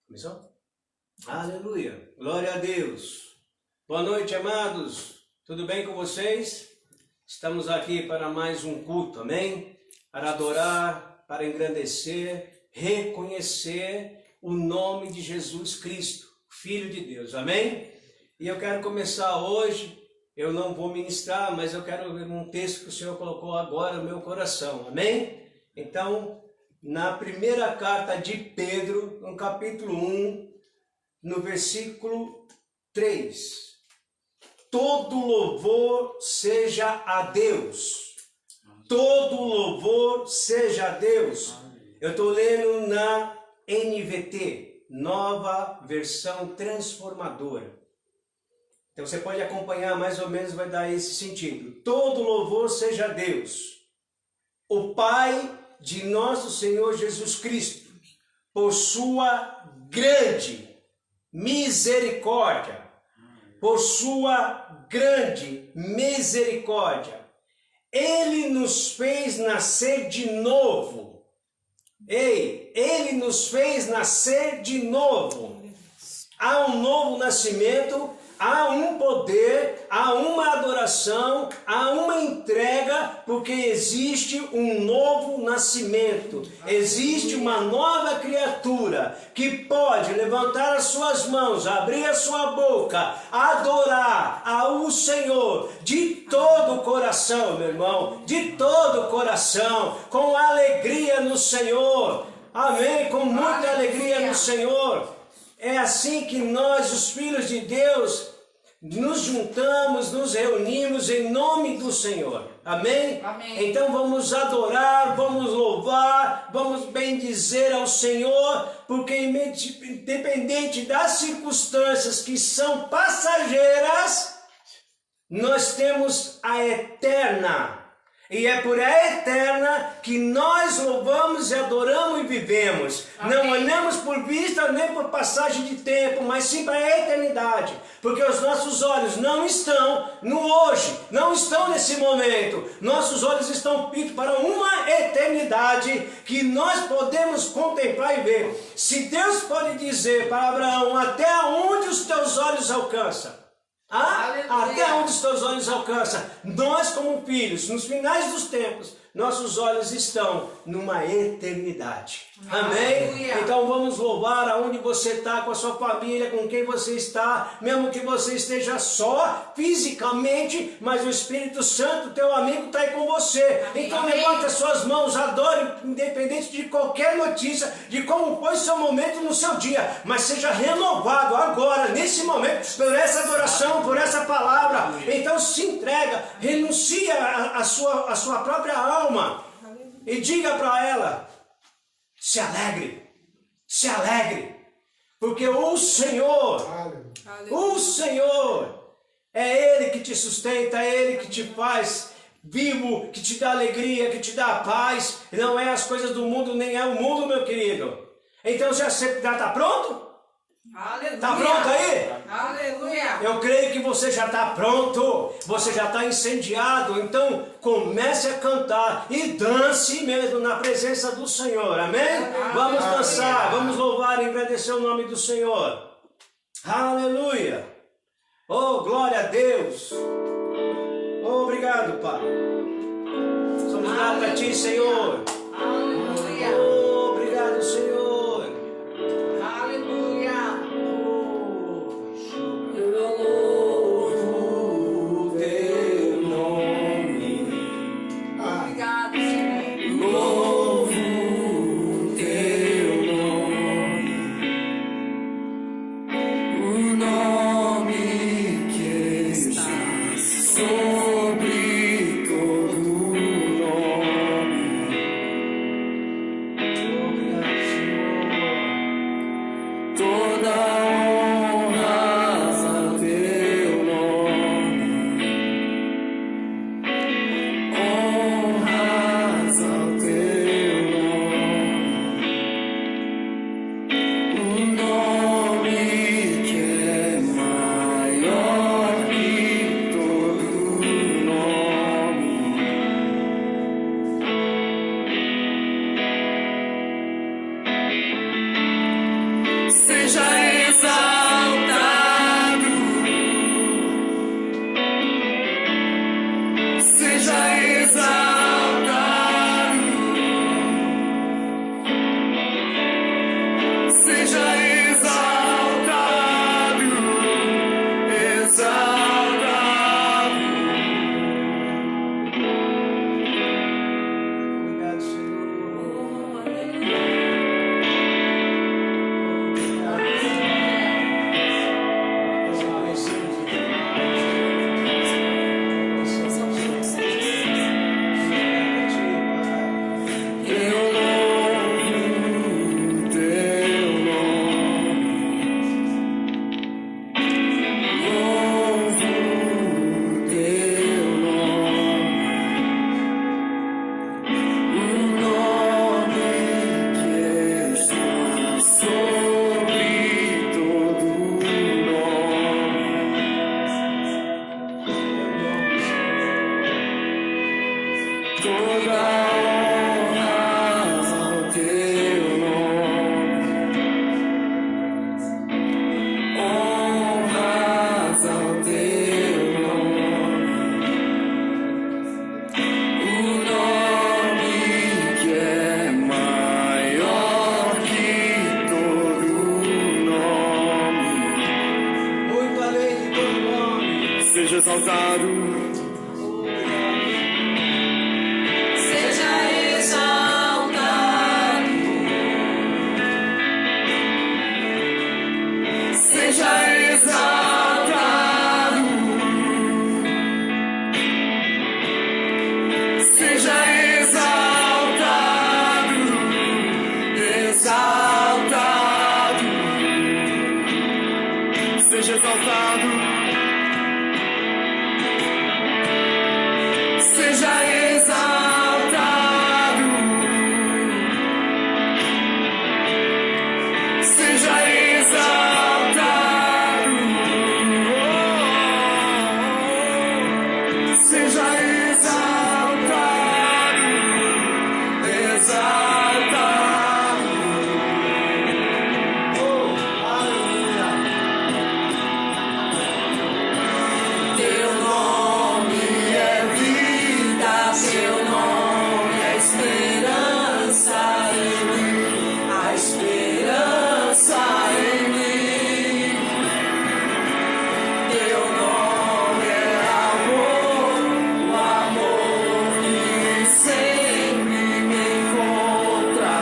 Começou? Aleluia! Glória a Deus! Boa noite, amados! Tudo bem com vocês? Estamos aqui para mais um culto, amém? Para adorar, para engrandecer, reconhecer o nome de Jesus Cristo, Filho de Deus, amém? E eu quero começar hoje, eu não vou ministrar, mas eu quero ler um texto que o Senhor colocou agora no meu coração, amém? Então, na primeira carta de Pedro, no capítulo 1, no versículo 3. Todo louvor seja a Deus. Todo louvor seja a Deus. Eu estou lendo na NVT, Nova Versão Transformadora. Então você pode acompanhar, mais ou menos vai dar esse sentido. Todo louvor seja a Deus, o Pai de nosso Senhor Jesus Cristo, por sua grande misericórdia, por sua grande misericórdia, Ele nos fez nascer de novo. Ele nos fez nascer de novo. Há um novo nascimento, há um poder, há uma adoração, há uma entrega, porque existe um novo nascimento, existe uma nova criatura que pode levantar as suas mãos, abrir a sua boca, adorar ao Senhor de todo o coração, meu irmão, de todo o coração, com alegria no Senhor, amém, com muita alegria no Senhor. É assim que nós, os filhos de Deus, nos juntamos, nos reunimos em nome do Senhor. Amém? Amém. Então vamos adorar, vamos louvar, vamos bendizer ao Senhor, porque independente das circunstâncias que são passageiras, nós temos a eterna. E é por a eterna que nós louvamos e adoramos e vivemos. Amém. Não olhamos por vista nem por passagem de tempo, mas sim para a eternidade. Porque os nossos olhos não estão no hoje, não estão nesse momento. Nossos olhos estão fitos para uma eternidade que nós podemos contemplar e ver. Se Deus pode dizer para Abraão, até onde os teus olhos alcançam? Até onde os teus olhos alcançam? Nós como filhos, nos finais dos tempos, nossos olhos estão numa eternidade. Amém? Aleluia. Então vamos louvar aonde você está, com a sua família, com quem você está, mesmo que você esteja só fisicamente, mas o Espírito Santo, teu amigo, está aí com você. Então levante as suas mãos, adore, independente de qualquer notícia, de como foi seu momento no seu dia, mas seja renovado agora, nesse momento, por essa adoração, por essa palavra. Então se entrega, renuncia a sua própria alma e diga para ela: se alegre, porque o Senhor é Ele que te sustenta, é Ele que te faz vivo, que te dá alegria, que te dá paz. Não é as coisas do mundo, nem é o mundo, meu querido. Então já está pronto? Está pronto aí? Aleluia! Eu creio que você já está pronto, você já está incendiado, então comece a cantar e dance mesmo na presença do Senhor, amém? Vamos dançar, vamos louvar e agradecer o nome do Senhor. Aleluia! Oh, glória a Deus! Oh, obrigado, Pai. Somos gratos a Ti, Senhor. Aleluia! Oh, obrigado, Senhor. Sobre todo nome. exaltado. Seja exaltado. Seja exaltado. Seja exaltado. Exaltado. Seja exaltado. Seja exaltado. Seja exaltado. Seja exaltado. Exaltado. Teu nome é vida, teu nome é esperança em mim, a esperança em mim. Teu nome é amor, o amor que sempre me encontra,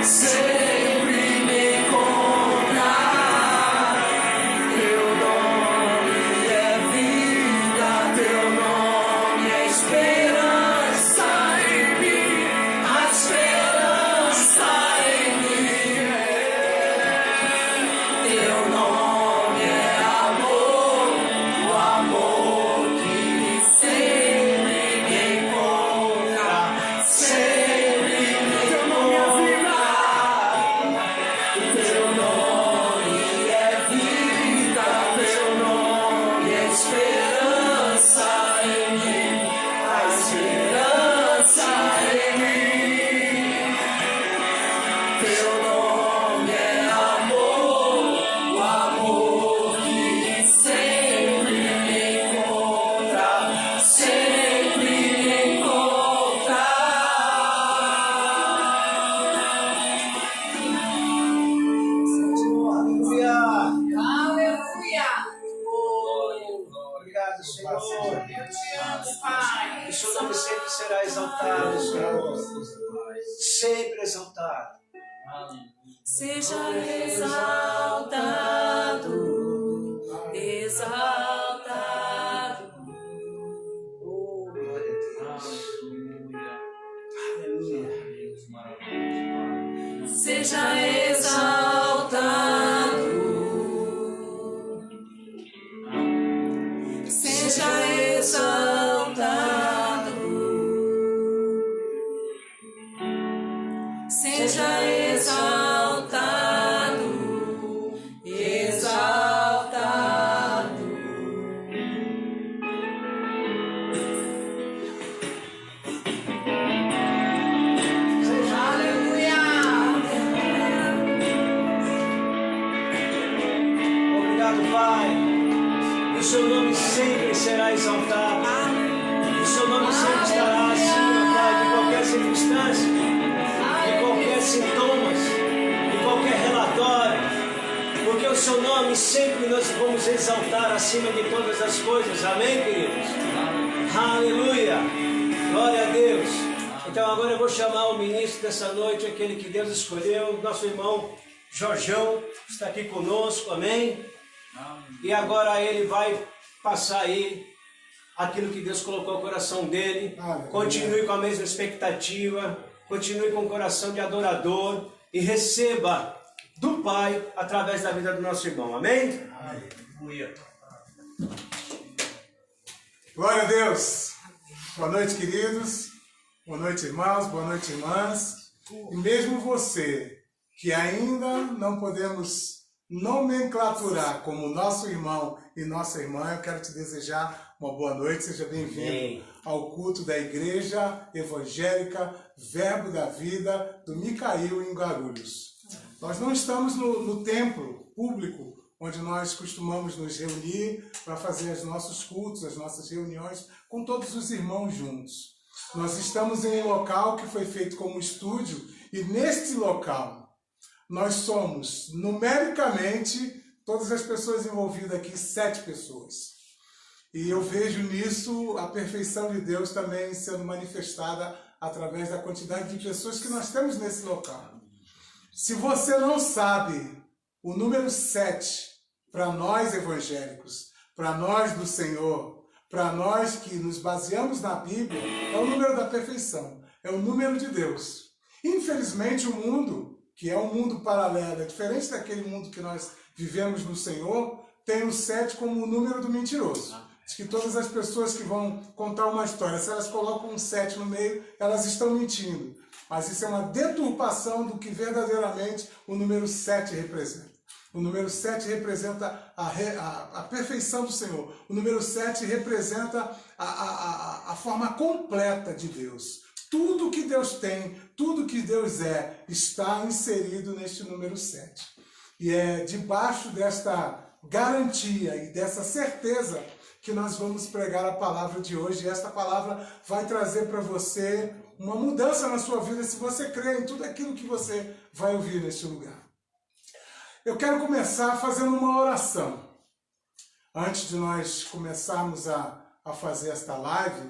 sempre me encontra. Teu nome é vida, teu nome é esperança em mim, a esperança em mim. Teu nome é amor, o amor que sempre me encontra, sempre me encontra. Teu nome é vida, teu nome é esperança em mim, a esperança em mim. Teu nome é amor, o amor que sempre me encontra, sempre me encontra. Aleluia. Aleluia! Obrigado, Senhor. Eu te amo, Pai. O seu nome sempre será exaltado, Senhor. Sempre exaltado. Seja exaltado, exaltado. Oh, glória a Deus. Aleluia. Seja exaltado. Seja exaltado. Seja exaltado. Exaltado. Aleluia. Obrigado, Pai. O seu nome sempre será exaltado. O seu nome sempre estará acima, Pai, de qualquer circunstância, de qualquer sintomas, de qualquer relatório. Porque o seu nome sempre nós vamos exaltar acima de todas as coisas. Amém, queridos? Aleluia. Glória a Deus. Então agora eu vou chamar o ministro dessa noite, aquele que Deus escolheu, nosso irmão Jorjão, está aqui conosco, amém? E agora ele vai passar aí aquilo que Deus colocou no coração dele. Continue com a mesma expectativa, continue com o coração de adorador e receba do Pai através da vida do nosso irmão, amém? Aleluia. Glória a Deus. Boa noite, queridos. Boa noite, irmãos. Boa noite, irmãs. E mesmo você que ainda não podemos nomenclaturar como nosso irmão e nossa irmã, eu quero te desejar uma boa noite. Seja bem-vindo ao culto da Igreja Evangélica Verbo da Vida do Micael em Guarulhos. Nós não estamos no templo público onde nós costumamos nos reunir para fazer os nossos cultos, as nossas reuniões com todos os irmãos juntos. Nós estamos em um local que foi feito como estúdio e neste local nós somos, numericamente, todas as pessoas envolvidas aqui, 7 pessoas. E eu vejo nisso a perfeição de Deus também sendo manifestada através da quantidade de pessoas que nós temos nesse local. Se você não sabe, o número 7, para nós evangélicos, para nós do Senhor, para nós que nos baseamos na Bíblia, é o número da perfeição, é o número de Deus. Infelizmente, o mundo, que é um mundo paralelo, é diferente daquele mundo que nós vivemos no Senhor, tem o 7 como o número do mentiroso. Diz que todas as pessoas que vão contar uma história, se elas colocam um 7 no meio, elas estão mentindo. Mas isso é uma deturpação do que verdadeiramente o número 7 representa. O número 7 representa a perfeição do Senhor. O número 7 representa a forma completa de Deus. Tudo que Deus tem, tudo que Deus é, está inserido neste número 7. E é debaixo desta garantia e dessa certeza que nós vamos pregar a palavra de hoje. E esta palavra vai trazer para você uma mudança na sua vida se você crer em tudo aquilo que você vai ouvir neste lugar. Eu quero começar fazendo uma oração. Antes de nós começarmos a fazer esta live,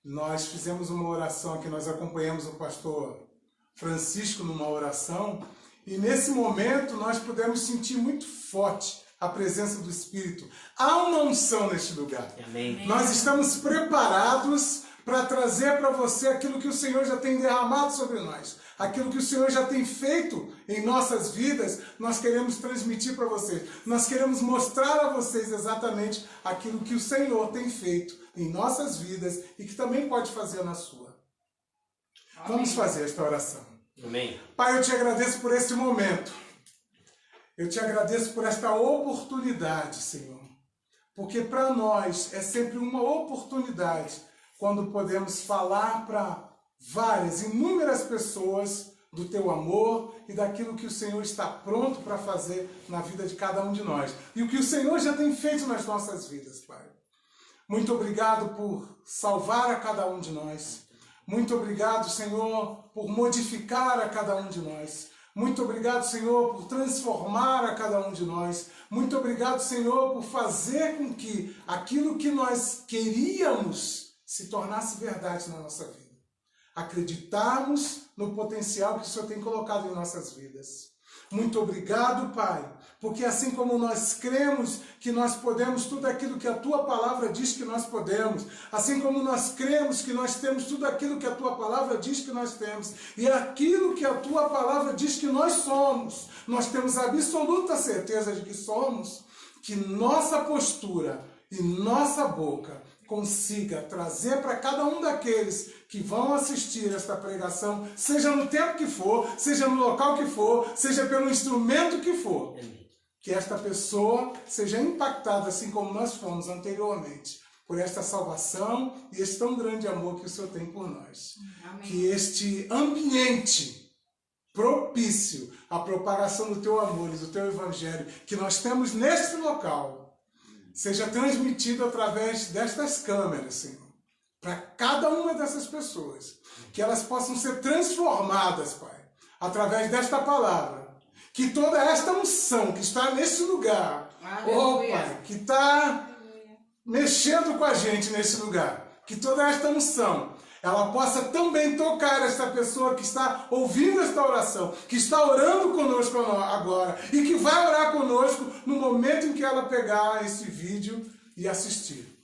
nós fizemos uma oração que nós acompanhamos o pastor Francisco numa oração, e nesse momento nós pudemos sentir muito forte a presença do Espírito. Há uma unção neste lugar. Amém. Nós estamos preparados para trazer para você aquilo que o Senhor já tem derramado sobre nós. Aquilo que o Senhor já tem feito em nossas vidas, nós queremos transmitir para vocês. Nós queremos mostrar a vocês exatamente aquilo que o Senhor tem feito em nossas vidas e que também pode fazer na sua. Amém. Vamos fazer esta oração. Amém. Pai, eu te agradeço por este momento. Eu te agradeço por esta oportunidade, Senhor. Porque para nós é sempre uma oportunidade quando podemos falar para várias, inúmeras pessoas do teu amor e daquilo que o Senhor está pronto para fazer na vida de cada um de nós. E o que o Senhor já tem feito nas nossas vidas, Pai. Muito obrigado por salvar a cada um de nós. Muito obrigado, Senhor, por modificar a cada um de nós. Muito obrigado, Senhor, por transformar a cada um de nós. Muito obrigado, Senhor, por fazer com que aquilo que nós queríamos se tornasse verdade na nossa vida. Acreditarmos no potencial que o Senhor tem colocado em nossas vidas. Muito obrigado, Pai, porque assim como nós cremos que nós podemos tudo aquilo que a Tua Palavra diz que nós podemos, assim como nós cremos que nós temos tudo aquilo que a Tua Palavra diz que nós temos, e aquilo que a Tua Palavra diz que nós somos, nós temos absoluta certeza de que somos, que nossa postura e nossa boca consiga trazer para cada um daqueles que vão assistir esta pregação, seja no tempo que for, seja no local que for, seja pelo instrumento que for, que esta pessoa seja impactada, assim como nós fomos anteriormente, por esta salvação e esse tão grande amor que o Senhor tem por nós. Amém. Que este ambiente propício à propagação do teu amor e do teu evangelho que nós temos neste local seja transmitido através destas câmeras, Senhor, para cada uma dessas pessoas, que elas possam ser transformadas, Pai, através desta palavra, que toda esta unção que está nesse lugar, oh Pai, que está mexendo com a gente nesse lugar, que toda esta unção ela possa também tocar esta pessoa que está ouvindo esta oração, que está orando conosco agora e que vai orar conosco no momento em que ela pegar esse vídeo e assistir.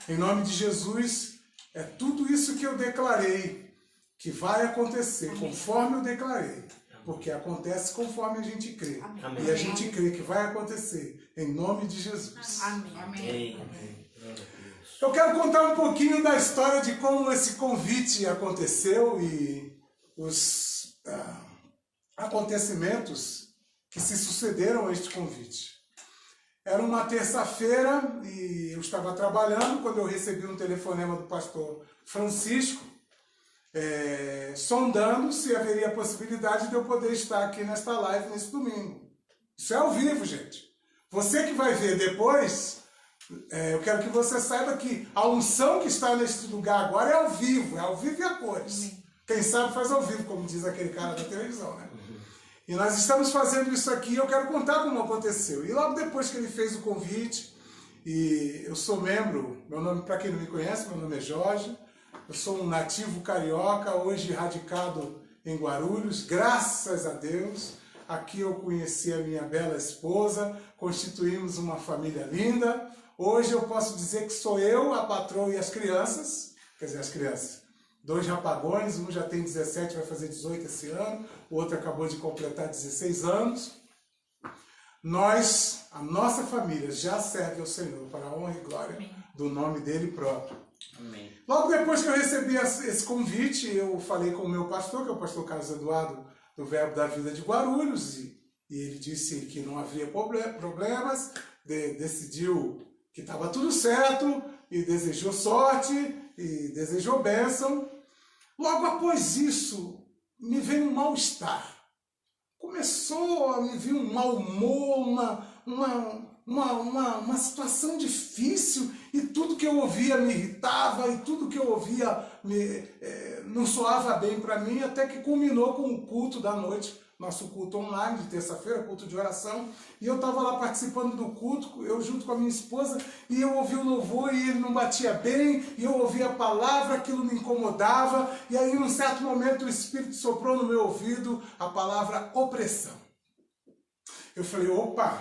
Em nome de Jesus, é tudo isso que eu declarei que vai acontecer conforme eu declarei, porque acontece conforme a gente crê. Amém. E a gente crê que vai acontecer em nome de Jesus. Amém. Amém. Amém. Eu quero contar um pouquinho da história de como esse convite aconteceu e os acontecimentos que se sucederam a este convite. Era uma terça-feira e eu estava trabalhando quando eu recebi um telefonema do pastor Francisco, sondando se haveria possibilidade de eu poder estar aqui nesta live nesse domingo. Isso é ao vivo, gente. Você que vai ver depois... eu quero que você saiba que a unção que está neste lugar agora é ao vivo e a cores. Quem sabe faz ao vivo, como diz aquele cara da televisão, né? E nós estamos fazendo isso aqui e eu quero contar como aconteceu. E logo depois que ele fez o convite, E eu sou membro, meu nome, para quem não me conhece, meu nome é Jorge, eu sou um nativo carioca, hoje radicado em Guarulhos, graças a Deus. Aqui eu conheci a minha bela esposa, constituímos uma família linda. Hoje eu posso dizer que sou eu, a patroa e as crianças, quer dizer, as crianças. 2 rapagões, um já tem 17, vai fazer 18 esse ano, o outro acabou de completar 16 anos. Nós, a nossa família, já serve ao Senhor para a honra e glória do nome dele próprio. Amém. Logo depois que eu recebi esse convite, eu falei com o meu pastor, que é o pastor Carlos Eduardo, do Verbo da Vida de Guarulhos, e ele disse que não havia problemas, decidiu que estava tudo certo, e desejou sorte, e desejou bênção. Logo após isso, me veio um mal-estar. Começou a me vir um mau humor, uma situação difícil, e tudo que eu ouvia me irritava, e tudo que eu ouvia não soava bem para mim, até que culminou com o culto da noite, nosso culto online de terça-feira, culto de oração, e eu estava lá participando do culto, eu junto com a minha esposa, e eu ouvi o louvor e ele não batia bem, e eu ouvi a palavra, aquilo me incomodava, e aí num certo momento o Espírito soprou no meu ouvido a palavra opressão. Eu falei, opa,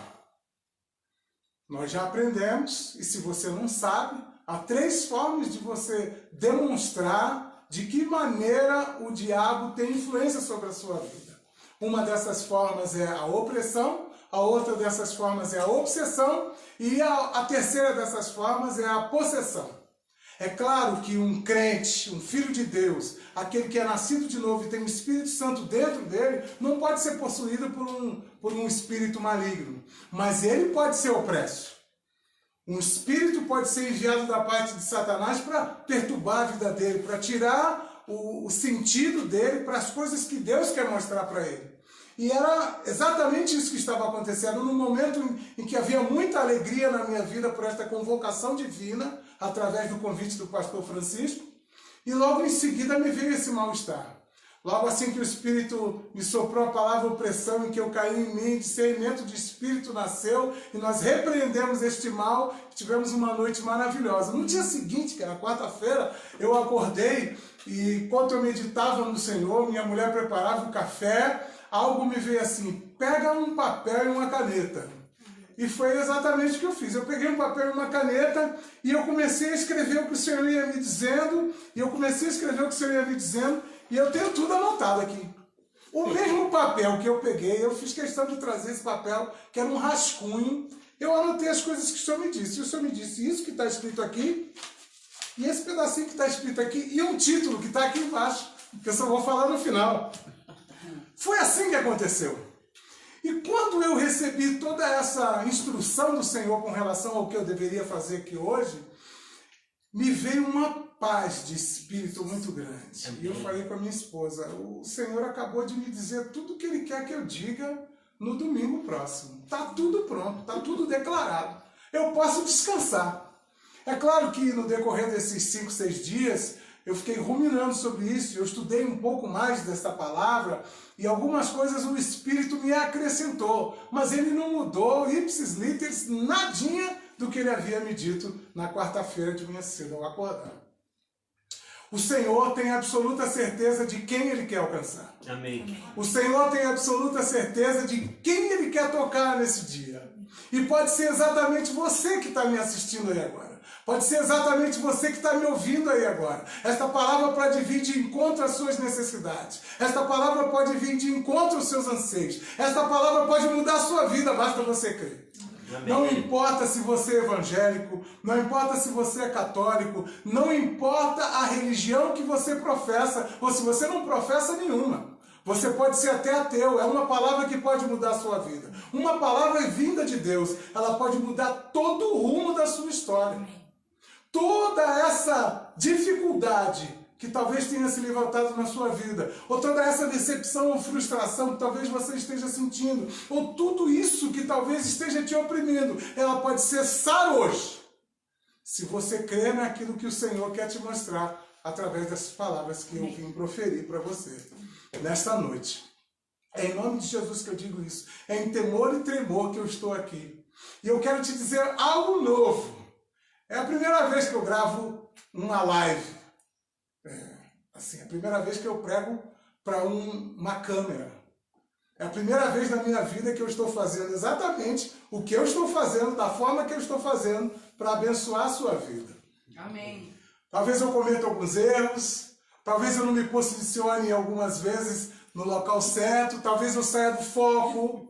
nós já aprendemos, e se você não sabe, há 3 formas de você demonstrar de que maneira o diabo tem influência sobre a sua vida. Uma dessas formas é a opressão, a outra dessas formas é a obsessão, e a terceira dessas formas é a possessão. É claro que um crente, um filho de Deus, aquele que é nascido de novo e tem o Espírito Santo dentro dele, não pode ser possuído por um espírito maligno, mas ele pode ser opresso. Um espírito pode ser enviado da parte de Satanás para perturbar a vida dele, para tirar o sentido dele para as coisas que Deus quer mostrar para ele. E era exatamente isso que estava acontecendo no momento em que havia muita alegria na minha vida por esta convocação divina, através do convite do pastor Francisco, e logo em seguida me veio esse mal-estar. Logo assim que o Espírito me soprou a palavra opressão, em que eu caí em mim, discernimento de Espírito nasceu, e nós repreendemos este mal, tivemos uma noite maravilhosa. No dia seguinte, que era quarta-feira, eu acordei, e enquanto eu meditava no Senhor, minha mulher preparava o café, algo me veio assim, pega um papel e uma caneta. E foi exatamente o que eu fiz. Eu peguei um papel e uma caneta e eu comecei a escrever o que o Senhor ia me dizendo, e eu tenho tudo anotado aqui. O mesmo papel que eu peguei, eu fiz questão de trazer esse papel, que era um rascunho, eu anotei as coisas que o Senhor me disse. E o Senhor me disse isso que está escrito aqui, e esse pedacinho que está escrito aqui, e um título que está aqui embaixo, que eu só vou falar no final. Foi assim que aconteceu. E quando eu recebi toda essa instrução do Senhor com relação ao que eu deveria fazer aqui hoje, me veio uma paz de espírito muito grande. Amém. E eu falei com a minha esposa, o Senhor acabou de me dizer tudo o que Ele quer que eu diga no domingo próximo. Está tudo pronto, está tudo declarado. Eu posso descansar. É claro que no decorrer desses 5, 6 dias, eu fiquei ruminando sobre isso, eu estudei um pouco mais dessa palavra, e algumas coisas o Espírito me acrescentou, mas ele não mudou, ipsis literis, nadinha do que ele havia me dito na quarta-feira de manhã cedo ao acordar. O Senhor tem absoluta certeza de quem Ele quer alcançar. Amém. O Senhor tem absoluta certeza de quem Ele quer tocar nesse dia. E pode ser exatamente você que está me assistindo aí agora. Pode ser exatamente você que está me ouvindo aí agora. Esta palavra pode vir de encontro às suas necessidades. Esta palavra pode vir de encontro aos seus anseios. Esta palavra pode mudar a sua vida, basta você crer. Amém. Não importa se você é evangélico, não importa se você é católico, não importa a religião que você professa, ou se você não professa nenhuma. Você pode ser até ateu, é uma palavra que pode mudar a sua vida. Uma palavra vinda de Deus, ela pode mudar todo o rumo da sua história. Toda essa dificuldade que talvez tenha se levantado na sua vida, ou toda essa decepção ou frustração que talvez você esteja sentindo, ou tudo isso que talvez esteja te oprimindo, ela pode cessar hoje, se você crer naquilo que o Senhor quer te mostrar através dessas palavras que eu vim proferir para você nesta noite. É em nome de Jesus que eu digo isso. É em temor e tremor que eu estou aqui. E eu quero te dizer algo novo. É a primeira vez que eu gravo uma live. É a primeira vez que eu prego para uma câmera. É a primeira vez na minha vida que eu estou fazendo exatamente o que eu estou fazendo, da forma que eu estou fazendo, para abençoar a sua vida. Amém. Talvez eu cometa alguns erros, talvez eu não me posicione algumas vezes no local certo, talvez eu saia do foco.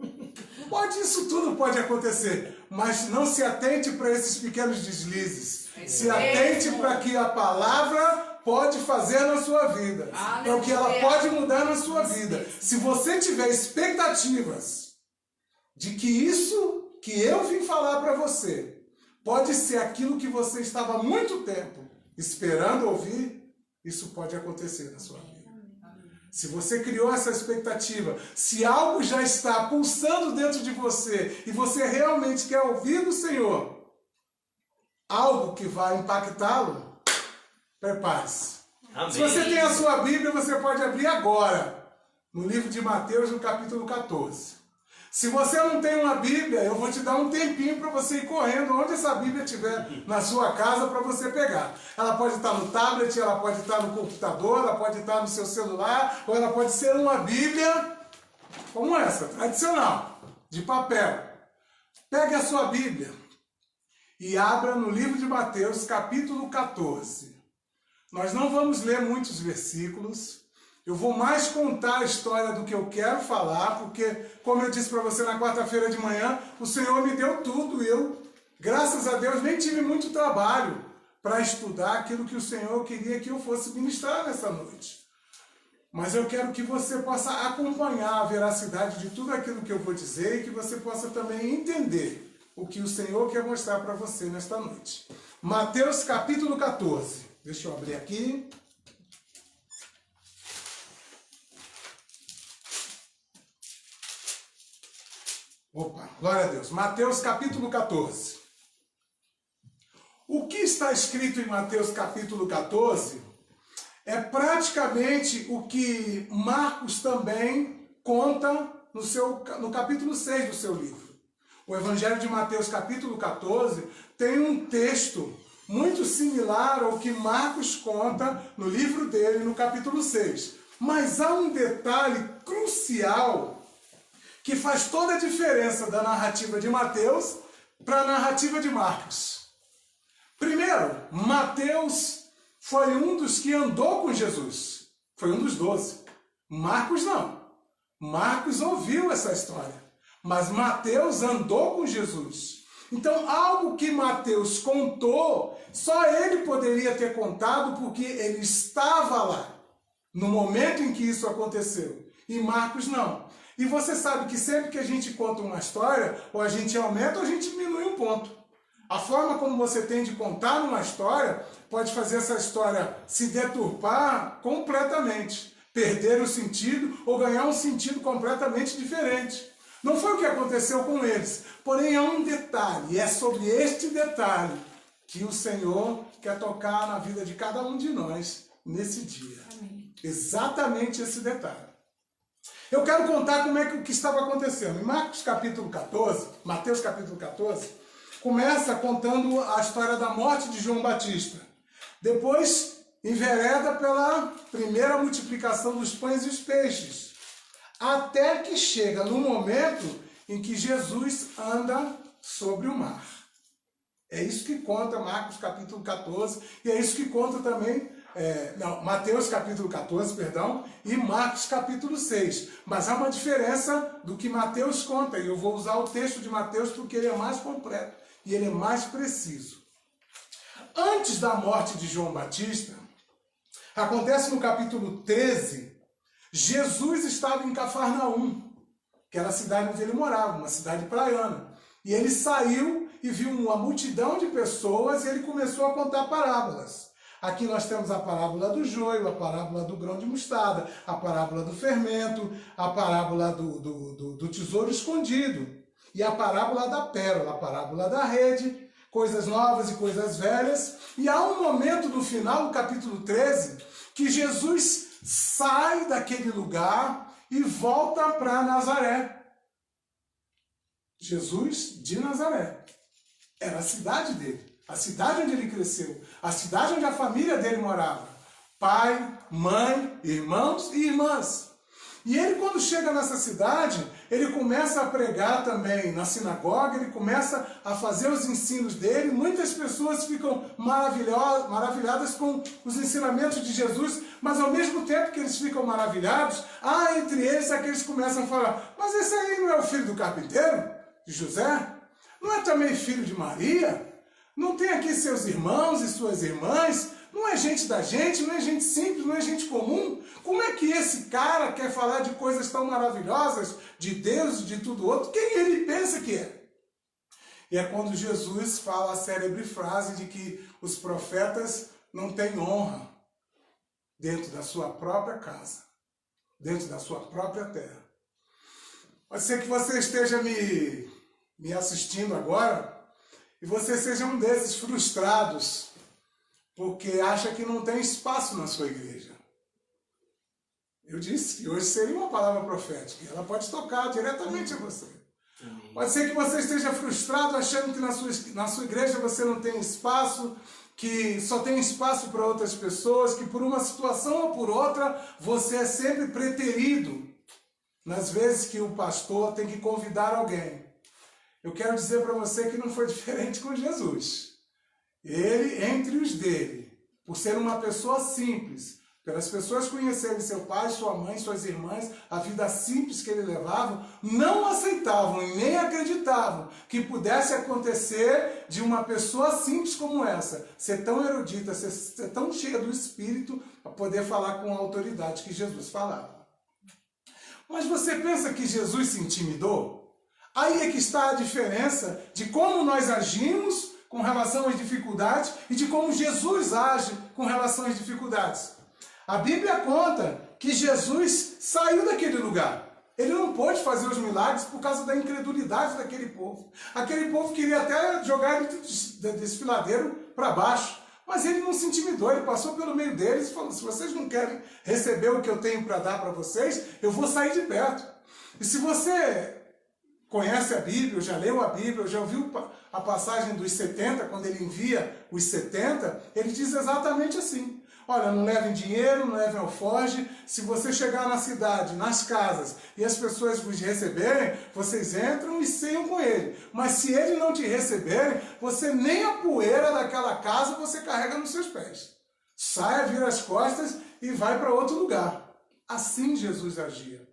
Isso tudo pode acontecer, mas não se atente para esses pequenos deslizes. Se atente para que a palavra pode fazer na sua vida, para o que ela pode mudar na sua vida. Se você tiver expectativas de que isso que eu vim falar para você pode ser aquilo que você estava há muito tempo esperando ouvir, isso pode acontecer na sua vida. Se você criou essa expectativa, se algo já está pulsando dentro de você e você realmente quer ouvir do Senhor, algo que vai impactá-lo, prepare-se. Se você tem a sua Bíblia, você pode abrir agora, no livro de Mateus, no capítulo 14. Se você não tem uma Bíblia, eu vou te dar um tempinho para você ir correndo onde essa Bíblia estiver na sua casa para você pegar. Ela pode estar no tablet, ela pode estar no computador, ela pode estar no seu celular, ou ela pode ser uma Bíblia como essa, tradicional, de papel. Pegue a sua Bíblia e abra no livro de Mateus, capítulo 14. Nós não vamos ler muitos versículos. Eu vou mais contar a história do que eu quero falar, porque, como eu disse para você na quarta-feira de manhã, o Senhor me deu tudo e eu, graças a Deus, nem tive muito trabalho para estudar aquilo que o Senhor queria que eu fosse ministrar nessa noite. Mas eu quero que você possa acompanhar a veracidade de tudo aquilo que eu vou dizer e que você possa também entender o que o Senhor quer mostrar para você nesta noite. Mateus capítulo 14. Deixa eu abrir aqui. Glória a Deus. Mateus capítulo 14. O que está escrito em Mateus capítulo 14 é praticamente o que Marcos também conta no capítulo 6 do seu livro. O Evangelho de Mateus capítulo 14 tem um texto muito similar ao que Marcos conta no livro dele, no capítulo 6. Mas há um detalhe crucial que faz toda a diferença da narrativa de Mateus para a narrativa de Marcos. Primeiro, Mateus foi um dos que andou com Jesus. Foi um dos 12. Marcos não. Marcos ouviu essa história. Mas Mateus andou com Jesus. Então, algo que Mateus contou, só ele poderia ter contado porque ele estava lá, no momento em que isso aconteceu. E Marcos não. E você sabe que sempre que a gente conta uma história, ou a gente aumenta ou a gente diminui um ponto. A forma como você tem de contar uma história pode fazer essa história se deturpar completamente, perder o sentido ou ganhar um sentido completamente diferente. Não foi o que aconteceu com eles. Porém, há um detalhe, e é sobre este detalhe que o Senhor quer tocar na vida de cada um de nós nesse dia. Amém. Exatamente esse detalhe. Eu quero contar como é que o que estava acontecendo. Em Mateus capítulo 14, começa contando a história da morte de João Batista. Depois, envereda pela primeira multiplicação dos pães e os peixes. Até que chega no momento em que Jesus anda sobre o mar. É isso que conta Marcos capítulo 14, e é isso que conta também Mateus capítulo 14, e Marcos capítulo 6. Mas há uma diferença do que Mateus conta, e eu vou usar o texto de Mateus porque ele é mais completo e ele é mais preciso. Antes da morte de João Batista, acontece no capítulo 13, Jesus estava em Cafarnaum, que era a cidade onde ele morava, uma cidade praiana. E ele saiu e viu uma multidão de pessoas e ele começou a contar parábolas. Aqui nós temos a parábola do joio, a parábola do grão de mostarda, a parábola do fermento, a parábola do tesouro escondido e a parábola da pérola, a parábola da rede, coisas novas e coisas velhas. E há um momento no final do capítulo 13 que Jesus sai daquele lugar e volta para Nazaré. Jesus de Nazaré. Era a cidade dele. a cidade onde ele cresceu, a cidade onde a família dele morava. Pai, mãe, irmãos e irmãs. E ele, quando chega nessa cidade, ele começa a pregar também na sinagoga, ele começa a fazer os ensinos dele. Muitas pessoas ficam maravilhadas com os ensinamentos de Jesus, mas ao mesmo tempo que eles ficam maravilhados, há entre eles aqueles que começam a falar: mas esse aí não é o filho do carpinteiro, de José? Não é também filho de Maria? Não tem aqui seus irmãos e suas irmãs? Não é gente da gente, não é gente simples, não é gente comum? Como é que esse cara quer falar de coisas tão maravilhosas, de Deus e de tudo outro? Quem ele pensa que é? E é quando Jesus fala a célebre frase de que os profetas não têm honra dentro da sua própria casa, dentro da sua própria terra. Pode ser que você esteja me assistindo agora e você seja um desses frustrados porque acha que não tem espaço na sua igreja. Eu disse que hoje seria uma palavra profética. Ela pode tocar diretamente a você. Amém. Pode ser que você esteja frustrado achando que na sua igreja você não tem espaço, que só tem espaço para outras pessoas, que por uma situação ou por outra você é sempre preterido nas vezes que o pastor tem que convidar alguém. Eu quero dizer para você que não foi diferente com Jesus. Ele, entre os dele, por ser uma pessoa simples, pelas pessoas conhecerem seu pai, sua mãe, suas irmãs, a vida simples que ele levava, não aceitavam e nem acreditavam que pudesse acontecer de uma pessoa simples como essa, ser tão erudita, ser tão cheia do Espírito, para poder falar com a autoridade que Jesus falava. Mas você pensa que Jesus se intimidou? Aí é que está a diferença de como nós agimos com relação às dificuldades e de como Jesus age com relação às dificuldades. A Bíblia conta que Jesus saiu daquele lugar. Ele não pôde fazer os milagres por causa da incredulidade daquele povo. Aquele povo queria até jogar ele do desfiladeiro para baixo. Mas ele não se intimidou, ele passou pelo meio deles e falou: se vocês não querem receber o que eu tenho para dar para vocês, eu vou sair de perto. E se você conhece a Bíblia, já leu a Bíblia, já ouviu a passagem dos 70, quando ele envia os 70, ele diz exatamente assim: olha, não levem dinheiro, não levem alforje, se você chegar na cidade, nas casas, e as pessoas vos receberem, vocês entram e ceiam com ele. Mas se ele não te receberem, você nem a poeira daquela casa você carrega nos seus pés. Saia, vira as costas e vai para outro lugar. Assim Jesus agia.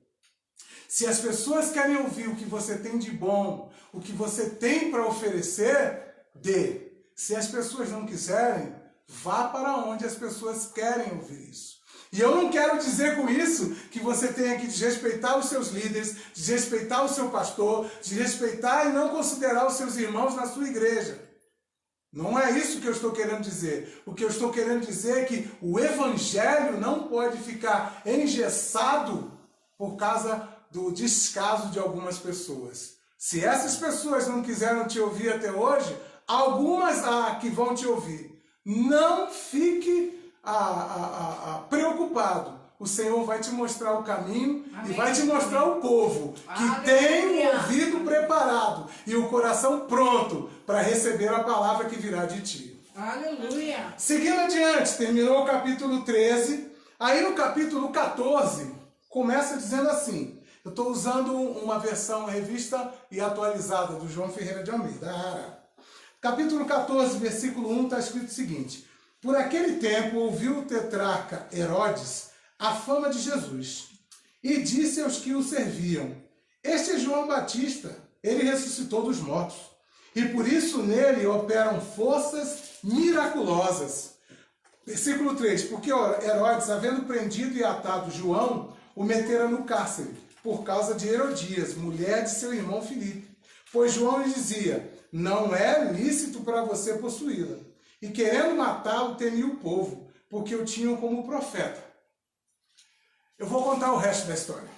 Se as pessoas querem ouvir o que você tem de bom, o que você tem para oferecer, dê. Se as pessoas não quiserem, vá para onde as pessoas querem ouvir isso. E eu não quero dizer com isso que você tenha que desrespeitar os seus líderes, desrespeitar o seu pastor, desrespeitar e não considerar os seus irmãos na sua igreja. Não é isso que eu estou querendo dizer. O que eu estou querendo dizer é que o evangelho não pode ficar engessado por causa do descaso de algumas pessoas. Se essas pessoas não quiseram te ouvir até hoje, algumas que vão te ouvir. Não fique preocupado. O Senhor vai te mostrar o caminho. Amém. E vai te mostrar o povo que Aleluia. Tem o ouvido preparado e o coração pronto para receber a palavra que virá de ti. Aleluia! Seguindo adiante, terminou o capítulo 13. Aí no capítulo 14, começa dizendo assim. Eu estou usando uma versão revista e atualizada do João Ferreira de Almeida. Capítulo 14, versículo 1, está escrito o seguinte: por aquele tempo ouviu o tetrarca Herodes a fama de Jesus e disse aos que o serviam: este é João Batista, ele ressuscitou dos mortos, e por isso nele operam forças miraculosas. Versículo 3, porque Herodes, havendo prendido e atado João, o metera no cárcere, por causa de Herodias, mulher de seu irmão Filipe. Pois João lhe dizia: não é lícito para você possuí-la. E querendo matá-lo, temia o povo, porque o tinham como profeta. Eu vou contar o resto da história.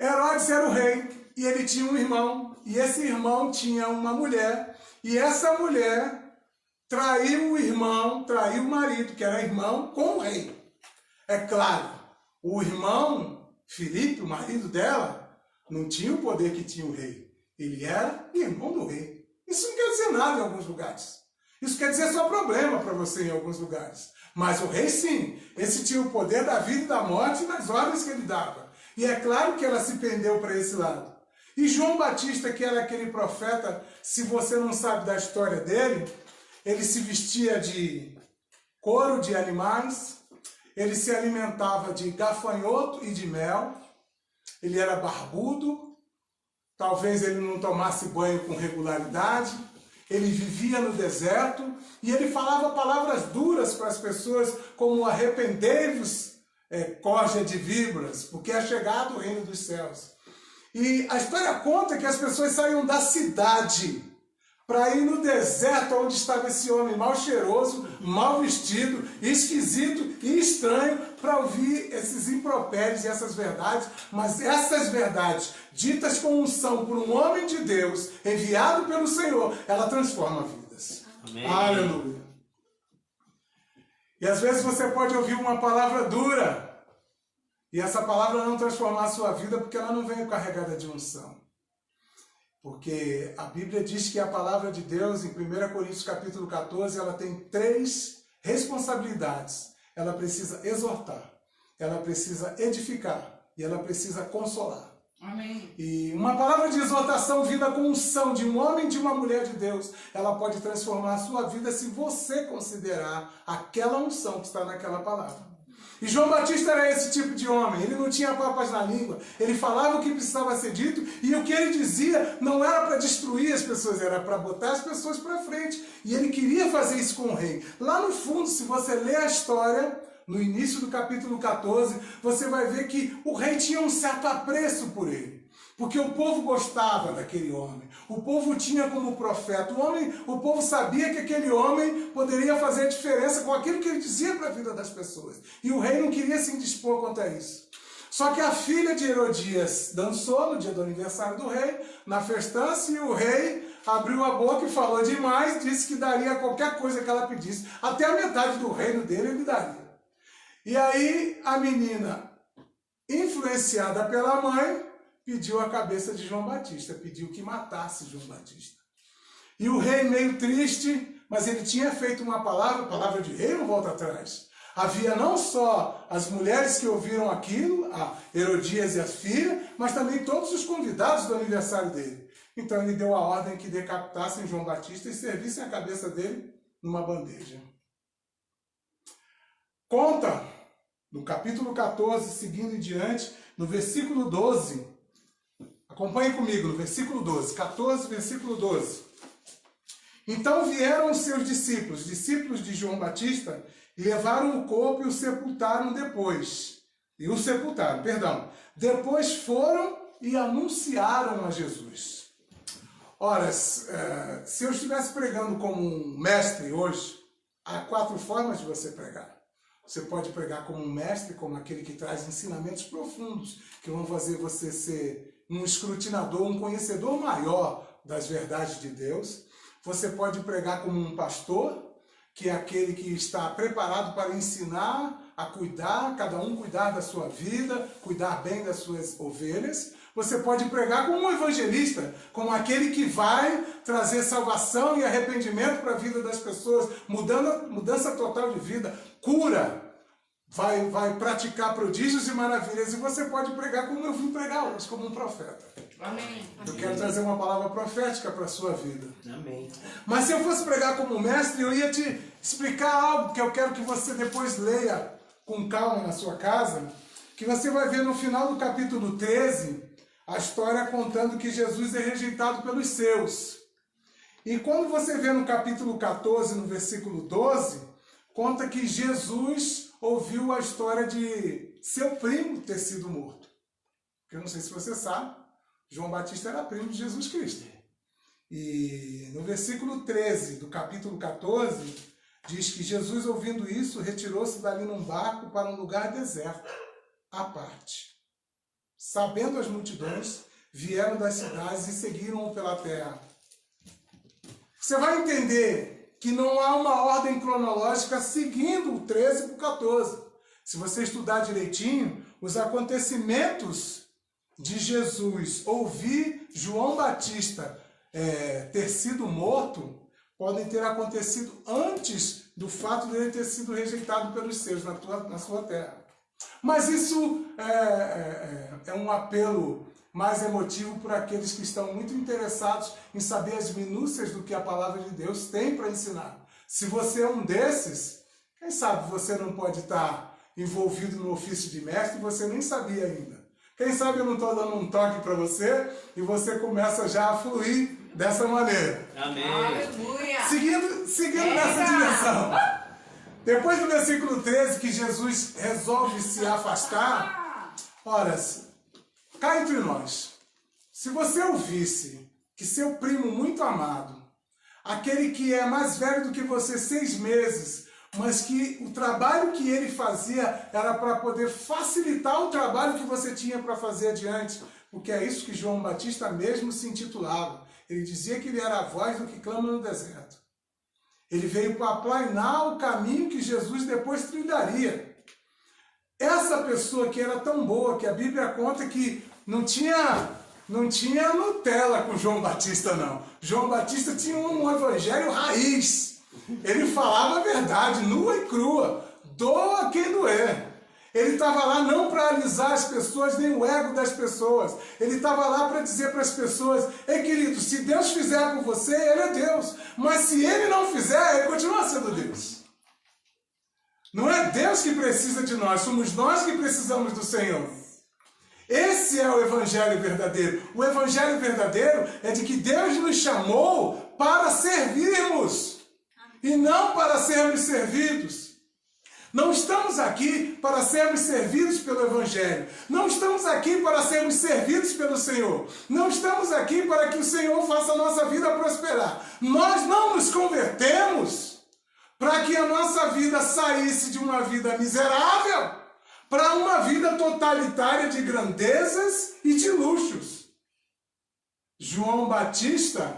Herodes era o rei, e ele tinha um irmão, e esse irmão tinha uma mulher, e essa mulher traiu o irmão, traiu o marido, que era irmão, com o rei. É claro, o irmão Filipe, o marido dela, não tinha o poder que tinha o rei. Ele era irmão do rei. Isso não quer dizer nada em alguns lugares. Isso quer dizer só problema para você em alguns lugares. Mas o rei, sim, esse tinha o poder da vida e da morte nas ordens que ele dava. E é claro que ela se pendeu para esse lado. E João Batista, que era aquele profeta, se você não sabe da história dele, ele se vestia de couro de animais, ele se alimentava de gafanhoto e de mel, ele era barbudo, talvez ele não tomasse banho com regularidade, ele vivia no deserto e ele falava palavras duras para as pessoas, como arrependei-vos, corja de víboras, porque é chegado o reino dos céus. E a história conta que as pessoas saíam da cidade para ir no deserto onde estava esse homem mal cheiroso, mal vestido, esquisito e estranho, para ouvir esses impropérios e essas verdades. Mas essas verdades, ditas com unção por um homem de Deus, enviado pelo Senhor, ela transforma vidas. Amém. Aleluia. E às vezes você pode ouvir uma palavra dura, e essa palavra não transformar a sua vida porque ela não veio carregada de unção. Porque a Bíblia diz que a palavra de Deus, em 1 Coríntios capítulo 14, ela tem 3 responsabilidades. Ela precisa exortar, ela precisa edificar e ela precisa consolar. Amém. E uma palavra de exortação vinda com unção de um homem e de uma mulher de Deus, ela pode transformar a sua vida se você considerar aquela unção que está naquela palavra. E João Batista era esse tipo de homem, ele não tinha papas na língua, ele falava o que precisava ser dito, e o que ele dizia não era para destruir as pessoas, era para botar as pessoas para frente, e ele queria fazer isso com o rei. Lá no fundo, se você ler a história, no início do capítulo 14, você vai ver que o rei tinha um certo apreço por ele. Porque o povo gostava daquele homem. O povo tinha como profeta. O povo sabia que aquele homem poderia fazer a diferença com aquilo que ele dizia para a vida das pessoas. E o rei não queria se indispor quanto a isso. Só que a filha de Herodias dançou no dia do aniversário do rei, na festança, e o rei abriu a boca e falou demais, disse que daria qualquer coisa que ela pedisse. Até a metade do reino dele ele daria. E aí a menina, influenciada pela mãe, pediu a cabeça de João Batista, pediu que matasse João Batista. E o rei, meio triste, mas ele tinha feito uma palavra de rei não volta atrás. Havia não só as mulheres que ouviram aquilo, a Herodias e a filha, mas também todos os convidados do aniversário dele. Então ele deu a ordem que decapitassem João Batista e servissem a cabeça dele numa bandeja. Conta, no capítulo 14, seguindo em diante, no versículo 12, acompanhe comigo no versículo 12, 14, versículo 12. Então vieram os seus discípulos de João Batista, e levaram o corpo e o sepultaram depois. Depois foram e anunciaram a Jesus. Ora, se eu estivesse pregando como um mestre hoje, há 4 formas de você pregar. Você pode pregar como um mestre, como aquele que traz ensinamentos profundos, que vão fazer você ser um escrutinador, um conhecedor maior das verdades de Deus. Você pode pregar como um pastor, que é aquele que está preparado para ensinar a cuidar, cada um cuidar da sua vida, cuidar bem das suas ovelhas. Você pode pregar como um evangelista, como aquele que vai trazer salvação e arrependimento para a vida das pessoas, mudança total de vida, cura, vai praticar prodígios e maravilhas. E você pode pregar como eu vim pregar hoje, como um profeta. Amém. Eu quero trazer uma palavra profética para a sua vida. Amém. Mas se eu fosse pregar como mestre, eu ia te explicar algo que eu quero que você depois leia com calma na sua casa, que você vai ver no final do capítulo 13, a história contando que Jesus é rejeitado pelos seus. E quando você vê no capítulo 14, no versículo 12, conta que Jesus ouviu a história de seu primo ter sido morto. Porque eu não sei se você sabe, João Batista era primo de Jesus Cristo. E no versículo 13 do capítulo 14, diz que Jesus, ouvindo isso, retirou-se dali num barco para um lugar deserto, à parte. Sabendo as multidões, vieram das cidades e seguiram-o pela terra. Você vai entender que não há uma ordem cronológica seguindo o 13 para o 14. Se você estudar direitinho, os acontecimentos de Jesus ouvir João Batista ter sido morto podem ter acontecido antes do fato de ele ter sido rejeitado pelos seus na sua terra. Mas isso é um apelo mais emotivo por aqueles que estão muito interessados em saber as minúcias do que a palavra de Deus tem para ensinar. Se você é um desses, quem sabe você não pode estar envolvido no ofício de mestre e você nem sabia ainda. Quem sabe eu não estou dando um toque para você e você começa já a fluir dessa maneira. Amém. Aleluia. Seguindo nessa direção. Depois do versículo 13, que Jesus resolve se afastar, ora, cá entre nós, se você ouvisse que seu primo muito amado, aquele que é mais velho do que você 6 meses, mas que o trabalho que ele fazia era para poder facilitar o trabalho que você tinha para fazer adiante, porque é isso que João Batista mesmo se intitulava. Ele dizia que ele era a voz do que clama no deserto. Ele veio para aplainar o caminho que Jesus depois trilharia. Essa pessoa que era tão boa, que a Bíblia conta que não tinha Nutella com João Batista, não. João Batista tinha um evangelho raiz. Ele falava a verdade, nua e crua. Doa quem doer. Ele estava lá não para alisar as pessoas, nem o ego das pessoas. Ele estava lá para dizer para as pessoas: ei, querido, se Deus fizer por você, Ele é Deus. Mas se Ele não fizer, Ele continua sendo Deus. Não é Deus que precisa de nós, somos nós que precisamos do Senhor. Esse é o evangelho verdadeiro. O evangelho verdadeiro é de que Deus nos chamou para servirmos e não para sermos servidos. Não estamos aqui para sermos servidos pelo Evangelho. Não estamos aqui para sermos servidos pelo Senhor. Não estamos aqui para que o Senhor faça a nossa vida prosperar. Nós não nos convertemos para que a nossa vida saísse de uma vida miserável para uma vida totalitária de grandezas e de luxos. João Batista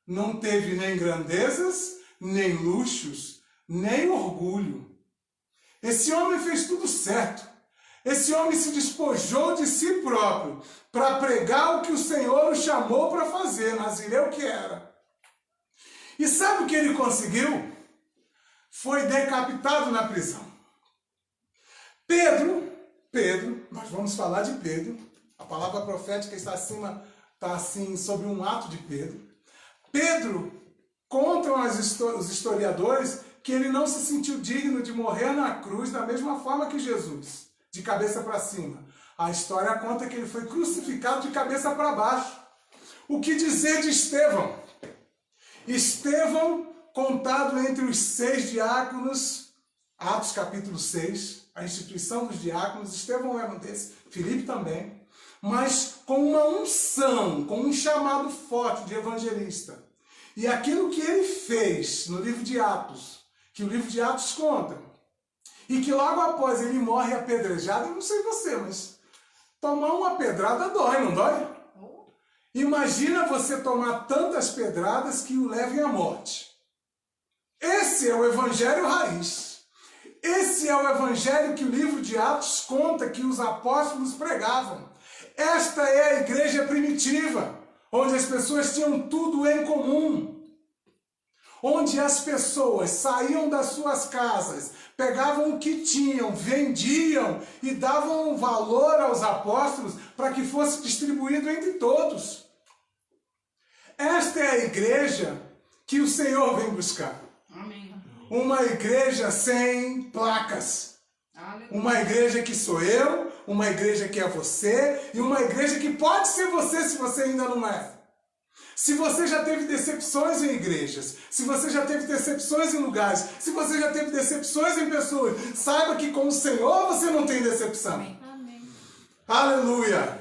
não teve nem grandezas, nem luxos, nem orgulho. Esse homem fez tudo certo. Esse homem se despojou de si próprio para pregar o que o Senhor o chamou para fazer, Nazireu que era. E sabe o que ele conseguiu? Foi decapitado na prisão. Pedro, nós vamos falar de Pedro. A palavra profética está assim sobre um ato de Pedro. Pedro, contam os historiadores que ele não se sentiu digno de morrer na cruz da mesma forma que Jesus, de cabeça para cima. A história conta que ele foi crucificado de cabeça para baixo. O que dizer de Estevão? Estevão, contado entre os 6 diáconos, Atos capítulo 6, a instituição dos diáconos, Estevão era um desses, Filipe também, mas com uma unção, com um chamado forte de evangelista. E aquilo que ele fez no livro de Atos, que o livro de Atos conta, e que logo após ele morre apedrejado, eu não sei você, mas tomar uma pedrada dói, não dói? Imagina você tomar tantas pedradas que o levem à morte. Esse é o evangelho raiz. Esse é o evangelho que o livro de Atos conta que os apóstolos pregavam. Esta é a igreja primitiva, onde as pessoas tinham tudo em comum. Onde as pessoas saíam das suas casas, pegavam o que tinham, vendiam e davam valor aos apóstolos para que fosse distribuído entre todos. Esta é a igreja que o Senhor vem buscar. Amém. Uma igreja sem placas. Aleluia. Uma igreja que sou eu, uma igreja que é você e uma igreja que pode ser você se você ainda não é. Se você já teve decepções em igrejas, se você já teve decepções em lugares, se você já teve decepções em pessoas, saiba que com o Senhor você não tem decepção. Amém. Aleluia!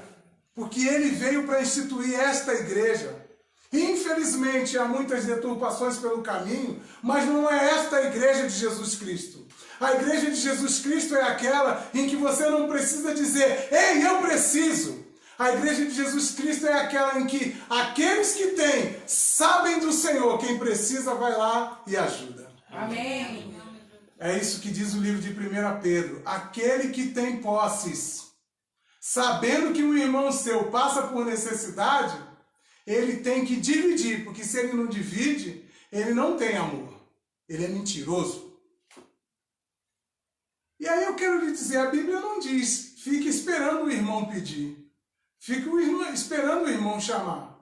Porque Ele veio para instituir esta igreja. Infelizmente há muitas deturpações pelo caminho, mas não é esta a igreja de Jesus Cristo. A igreja de Jesus Cristo é aquela em que você não precisa dizer, ei, eu preciso. A igreja de Jesus Cristo é aquela em que aqueles que têm, sabem do Senhor, quem precisa vai lá e ajuda. Amém. É isso que diz o livro de 1 Pedro. Aquele que tem posses, sabendo que um irmão seu passa por necessidade, ele tem que dividir, porque se ele não divide, ele não tem amor. Ele é mentiroso. E aí eu quero lhe dizer, a Bíblia não diz, fique esperando o irmão pedir. Fique esperando o irmão chamar.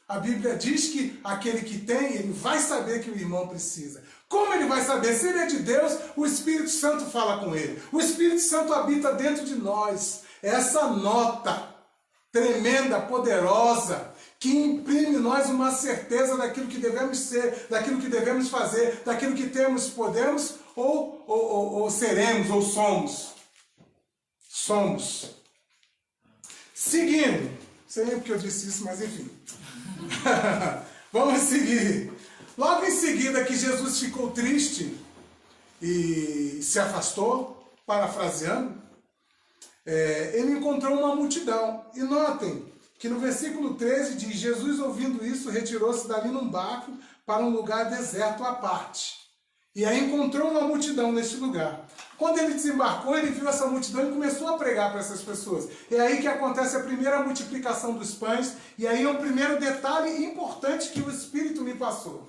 A Bíblia diz que aquele que tem, ele vai saber que o irmão precisa. Como ele vai saber? Se ele é de Deus, o Espírito Santo fala com ele. O Espírito Santo habita dentro de nós. Essa nota tremenda, poderosa, que imprime em nós uma certeza daquilo que devemos ser, daquilo que devemos fazer, daquilo que temos, podemos ou seremos ou somos. Somos. Seguindo, não sei nem porque eu disse isso, mas enfim. Vamos seguir. Logo em seguida que Jesus ficou triste e se afastou, parafraseando, ele encontrou uma multidão. E notem que no versículo 13 diz, Jesus ouvindo isso, retirou-se dali num barco para um lugar deserto à parte. E aí encontrou uma multidão neste lugar. Quando ele desembarcou, ele viu essa multidão e começou a pregar para essas pessoas. É aí que acontece a primeira multiplicação dos pães, e aí é o primeiro detalhe importante que o Espírito me passou.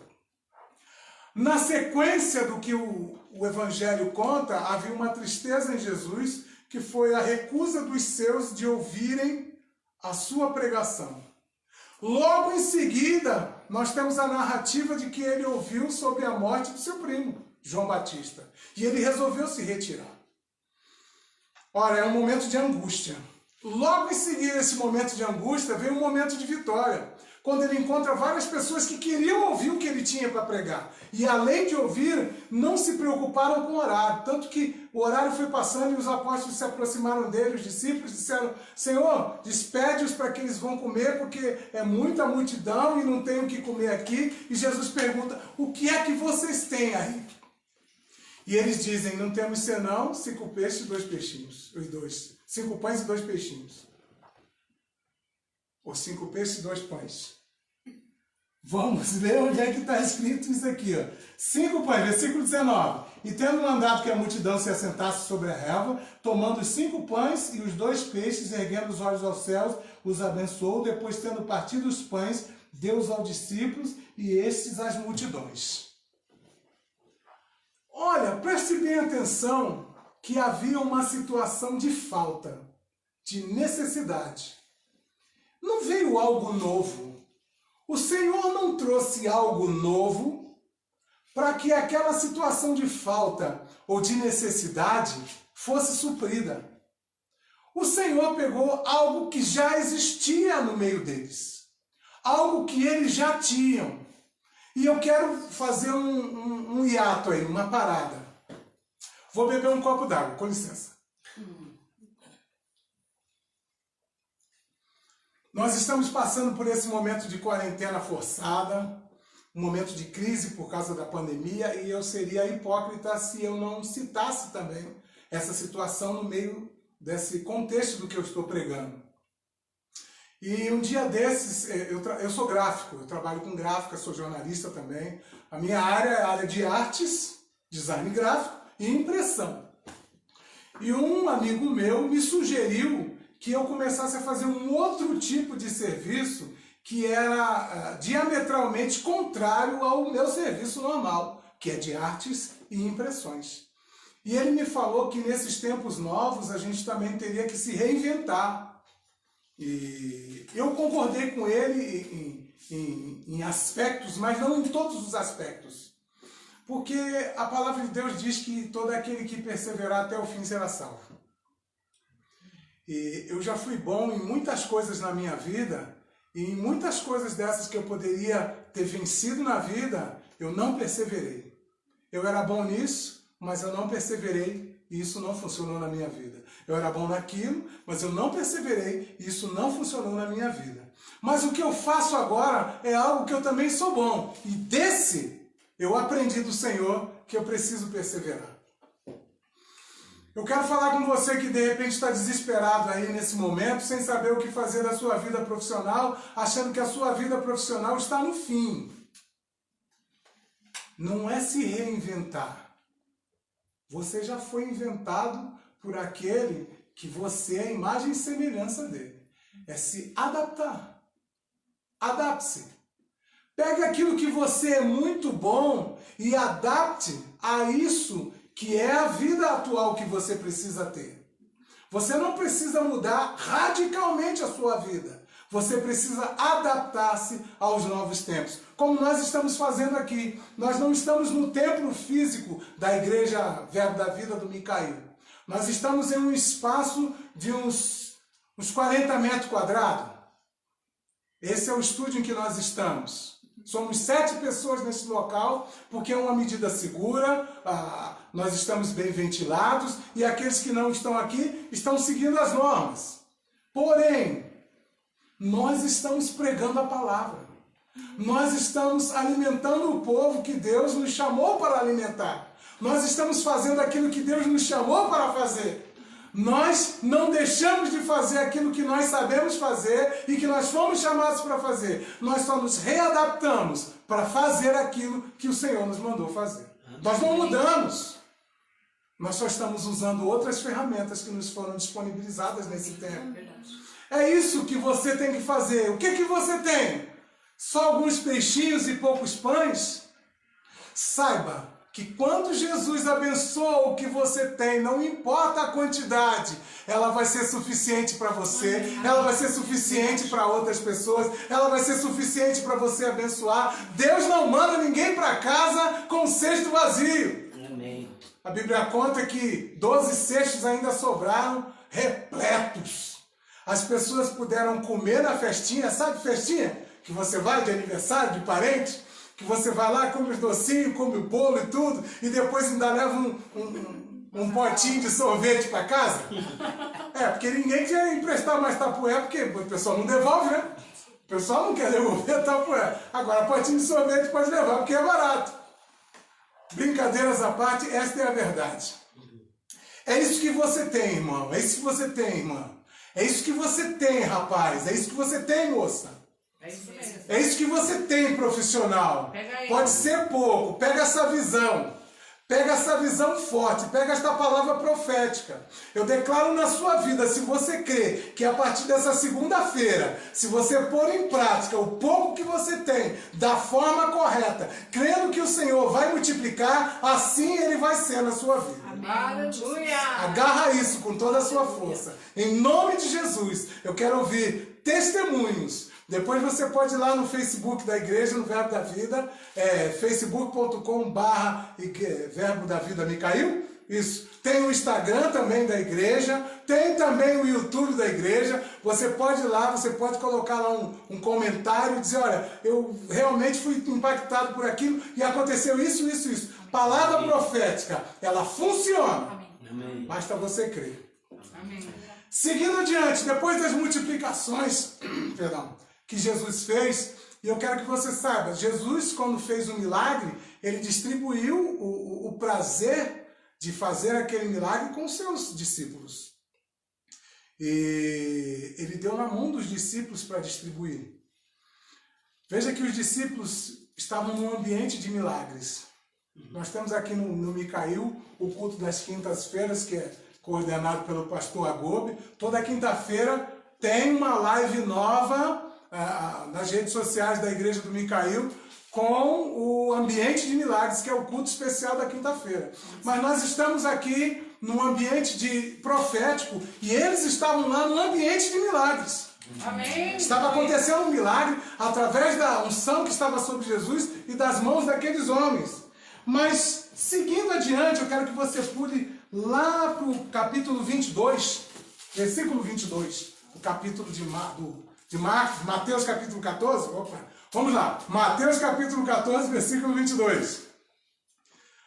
Na sequência do que o Evangelho conta, havia uma tristeza em Jesus, que foi a recusa dos seus de ouvirem a sua pregação. Logo em seguida, nós temos a narrativa de que ele ouviu sobre a morte do seu primo, João Batista. E ele resolveu se retirar. Ora, é um momento de angústia. Logo em seguida desse momento de angústia, veio um momento de vitória. Quando ele encontra várias pessoas que queriam ouvir o que ele tinha para pregar. E além de ouvir, não se preocuparam com o horário. Tanto que o horário foi passando e os apóstolos se aproximaram dele, os discípulos disseram, Senhor, despede-os para que eles vão comer, porque é muita multidão e não tem o que comer aqui. E Jesus pergunta, o que é que vocês têm aí? E eles dizem, não temos senão 5 peixes e 2 peixinhos. Os dois. 5 pães e 2 peixinhos. Ou 5 peixes e 2 pães. Vamos ler onde é que está escrito isso aqui. Ó. 5 pães, versículo 19. E tendo mandado que a multidão se assentasse sobre a relva, tomando os 5 pães e os 2 peixes, erguendo os olhos aos céus, os abençoou, depois tendo partido os pães, deu-os aos discípulos e estes às multidões. Olha, preste bem atenção que havia uma situação de falta, de necessidade. Não veio algo novo. O Senhor não trouxe algo novo para que aquela situação de falta ou de necessidade fosse suprida. O Senhor pegou algo que já existia no meio deles. Algo que eles já tinham. E eu quero fazer um hiato aí, uma parada. Vou beber um copo d'água, com licença. Nós estamos passando por esse momento de quarentena forçada, um momento de crise por causa da pandemia, e eu seria hipócrita se eu não citasse também essa situação no meio desse contexto do que eu estou pregando. E um dia desses, eu sou gráfico, eu trabalho com gráfica, sou jornalista também. A minha área é a área de artes, design gráfico e impressão. E um amigo meu me sugeriu que eu começasse a fazer um outro tipo de serviço que era diametralmente contrário ao meu serviço normal, que é de artes e impressões. E ele me falou que nesses tempos novos a gente também teria que se reinventar. E eu concordei com ele em aspectos, mas não em todos os aspectos. Porque a palavra de Deus diz que todo aquele que perseverar até o fim será salvo. E eu já fui bom em muitas coisas na minha vida, e em muitas coisas dessas que eu poderia ter vencido na vida, eu não perseverei. Eu era bom nisso, mas eu não perseverei, e isso não funcionou na minha vida. Eu era bom naquilo, mas eu não perseverei, e isso não funcionou na minha vida. Mas o que eu faço agora é algo que eu também sou bom. E desse, eu aprendi do Senhor que eu preciso perseverar. Eu quero falar com você que de repente está desesperado aí nesse momento, sem saber o que fazer da sua vida profissional, achando que a sua vida profissional está no fim. Não é se reinventar. Você já foi inventado por aquele que você é a imagem e semelhança dele. É se adaptar. Adapte-se. Pegue aquilo que você é muito bom e adapte a isso que é a vida atual que você precisa ter. Você não precisa mudar radicalmente a sua vida. Você precisa adaptar-se aos novos tempos. Como nós estamos fazendo aqui. Nós não estamos no templo físico da Igreja Verbo da Vida do Micael. Nós estamos em um espaço de uns 40 metros quadrados. Esse é o estúdio em que nós estamos. Somos 7 pessoas nesse local, porque é uma medida segura, nós estamos bem ventilados e aqueles que não estão aqui estão seguindo as normas. Porém, nós estamos pregando a palavra. Nós estamos alimentando o povo que Deus nos chamou para alimentar. Nós estamos fazendo aquilo que Deus nos chamou para fazer. Nós não deixamos de fazer aquilo que nós sabemos fazer e que nós fomos chamados para fazer. Nós só nos readaptamos para fazer aquilo que o Senhor nos mandou fazer. Nós não mudamos. Nós só estamos usando outras ferramentas que nos foram disponibilizadas nesse tempo. É isso que você tem que fazer. O que você tem? Só alguns peixinhos e poucos pães? Saiba que quando Jesus abençoa o que você tem, não importa a quantidade, ela vai ser suficiente para você, ela vai ser suficiente para outras pessoas, ela vai ser suficiente para você abençoar. Deus não manda ninguém para casa com um cesto vazio. Amém. A Bíblia conta que 12 cestos ainda sobraram repletos. As pessoas puderam comer na festinha, sabe festinha? Que você vai de aniversário, de parente? Que você vai lá, come os docinhos, come o bolo e tudo, e depois ainda leva um potinho de sorvete para casa? Porque ninguém quer emprestar mais tapué, porque o pessoal não devolve, né? O pessoal não quer devolver tapué. Agora, potinho de sorvete pode levar, porque é barato. Brincadeiras à parte, esta é a verdade. É isso que você tem, irmão. É isso que você tem, irmã. É isso que você tem, rapaz. É isso que você tem, moça. É isso mesmo. É isso que você tem, profissional. Pode ser pouco. Pega essa visão. Pega essa visão forte. Pega esta palavra profética. Eu declaro na sua vida, se você crê que a partir dessa segunda-feira, se você pôr em prática o pouco que você tem, da forma correta, crendo que o Senhor vai multiplicar, assim Ele vai ser na sua vida. Aleluia. Agarra isso com toda a sua força. Em nome de Jesus, eu quero ouvir testemunhos. Depois você pode ir lá no Facebook da igreja, no Verbo da Vida, facebook.com/Verbo da Vida Micael. Isso. Tem o Instagram também da igreja, tem também o YouTube da igreja. Você pode ir lá, você pode colocar lá um comentário e dizer, olha, eu realmente fui impactado por aquilo e aconteceu isso, isso, isso. Palavra profética, ela funciona. Amém. Basta você crer. Amém. Seguindo adiante, depois das multiplicações, que Jesus fez, e eu quero que você saiba, Jesus, quando fez um milagre, ele distribuiu o prazer de fazer aquele milagre com os seus discípulos. E ele deu na mão dos discípulos para distribuir. Veja que os discípulos estavam num ambiente de milagres. Nós temos aqui no Micael o culto das quintas-feiras, que é coordenado pelo pastor Agobe. Toda quinta-feira tem uma live nova nas redes sociais da Igreja do Micael com o ambiente de milagres, que é o culto especial da quinta-feira. Mas nós estamos aqui num ambiente profético e eles estavam lá no ambiente de milagres. Amém. Estava acontecendo um milagre através da unção que estava sobre Jesus e das mãos daqueles homens. Mas, seguindo adiante, eu quero que você pule lá para o capítulo 22, versículo 22, o capítulo de Mateus capítulo 14. Opa, vamos lá. Mateus capítulo 14, versículo 22.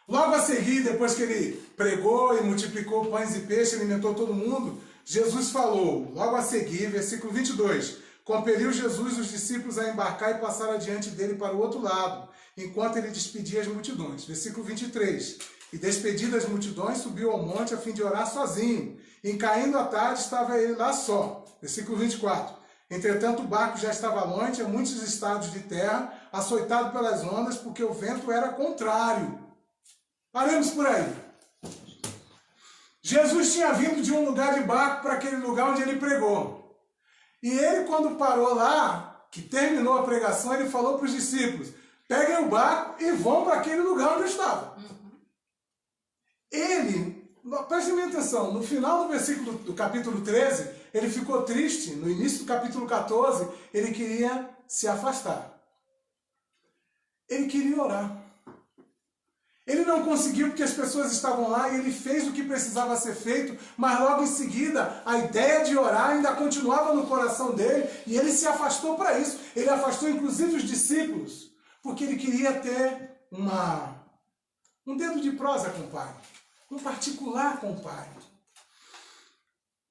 Logo a seguir, depois que ele pregou e multiplicou pães e peixes, alimentou todo mundo, Jesus falou, logo a seguir, versículo 22, compeliu Jesus os discípulos a embarcar e passar adiante dele para o outro lado, enquanto ele despedia as multidões. Versículo 23, e despedidas as multidões, subiu ao monte a fim de orar sozinho, e caindo a tarde estava ele lá só. Versículo 24, entretanto o barco já estava longe, a muitos estados de terra, açoitado pelas ondas, porque o vento era contrário. Paremos por aí. Jesus tinha vindo de um lugar de barco para aquele lugar onde ele pregou. E ele, quando parou lá, que terminou a pregação, ele falou para os discípulos: peguem o barco e vão para aquele lugar onde eu estava. Ele, prestem bem atenção, no final do versículo do capítulo 13, ele ficou triste. No início do capítulo 14, ele queria se afastar. Ele queria orar. Ele não conseguiu porque as pessoas estavam lá e ele fez o que precisava ser feito, mas logo em seguida a ideia de orar ainda continuava no coração dele e ele se afastou para isso. Ele afastou inclusive os discípulos, porque ele queria ter um dedo de prosa com o Pai, um particular com o Pai.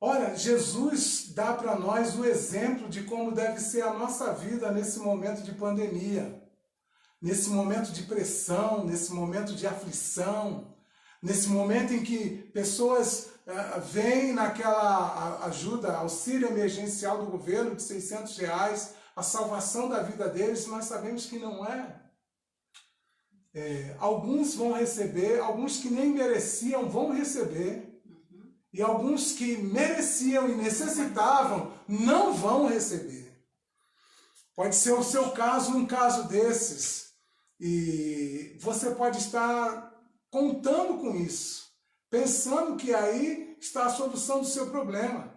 Olha, Jesus dá para nós o exemplo de como deve ser a nossa vida nesse momento de pandemia. Nesse momento de pressão, nesse momento de aflição, nesse momento em que pessoas vêm naquela ajuda, auxílio emergencial do governo de R$600, a salvação da vida deles, nós sabemos que não é. Alguns vão receber, alguns que nem mereciam vão receber, e alguns que mereciam e necessitavam não vão receber. Pode ser o seu caso, um caso desses. E você pode estar contando com isso, pensando que aí está a solução do seu problema. A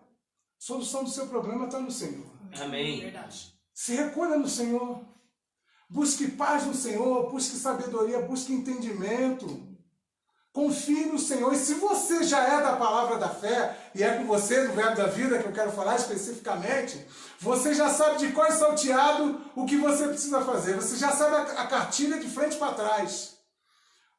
solução do seu problema está no Senhor. Amém. Verdade. Se recolha no Senhor. Busque paz no Senhor, busque sabedoria, busque entendimento. Confie no Senhor. E se você já é da palavra da fé, e é com você do verbo da vida que eu quero falar especificamente, você já sabe de cor salteado o que você precisa fazer. Você já sabe a cartilha de frente para trás.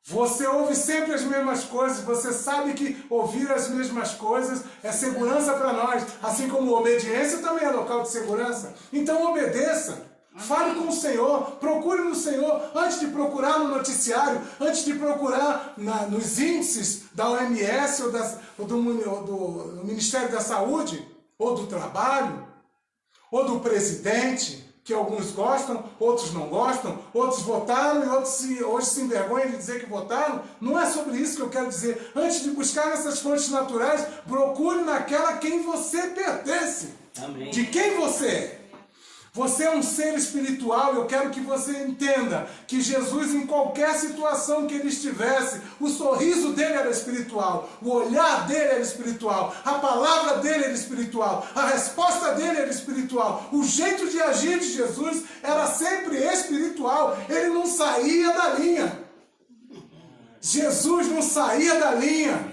Você ouve sempre as mesmas coisas. Você sabe que ouvir as mesmas coisas é segurança para nós. Assim como obediência também é local de segurança. Então obedeça. Fale com o Senhor, procure no Senhor, antes de procurar no noticiário, antes de procurar nos índices da OMS ou do Ministério da Saúde, ou do Trabalho, ou do presidente, que alguns gostam, outros não gostam, outros votaram e outros hoje se envergonham de dizer que votaram. Não é sobre isso que eu quero dizer. Antes de buscar nessas fontes naturais, procure naquela a quem você pertence. Amém. De quem você é. Você é um ser espiritual. Eu quero que você entenda que Jesus, em qualquer situação que ele estivesse, o sorriso dele era espiritual, o olhar dele era espiritual, a palavra dele era espiritual, a resposta dele era espiritual, o jeito de agir de Jesus era sempre espiritual. Ele não saía da linha. Jesus não saía da linha.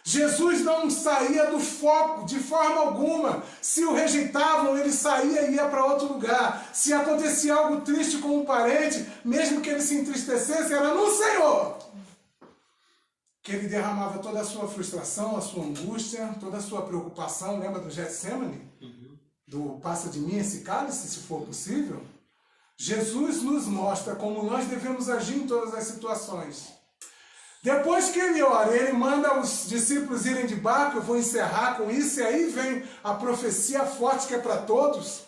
Jesus não saía do foco de forma alguma. Se o rejeitavam, ele saía e ia para outro lugar. Se acontecia algo triste com um parente, mesmo que ele se entristecesse, era no Senhor que ele derramava toda a sua frustração, a sua angústia, toda a sua preocupação. Lembra do Getsemane? Do passa de mim esse cálice, se for possível? Jesus nos mostra como nós devemos agir em todas as situações. Depois que ele ora, ele manda os discípulos irem de barco. Eu vou encerrar com isso, e aí vem a profecia forte que é para todos.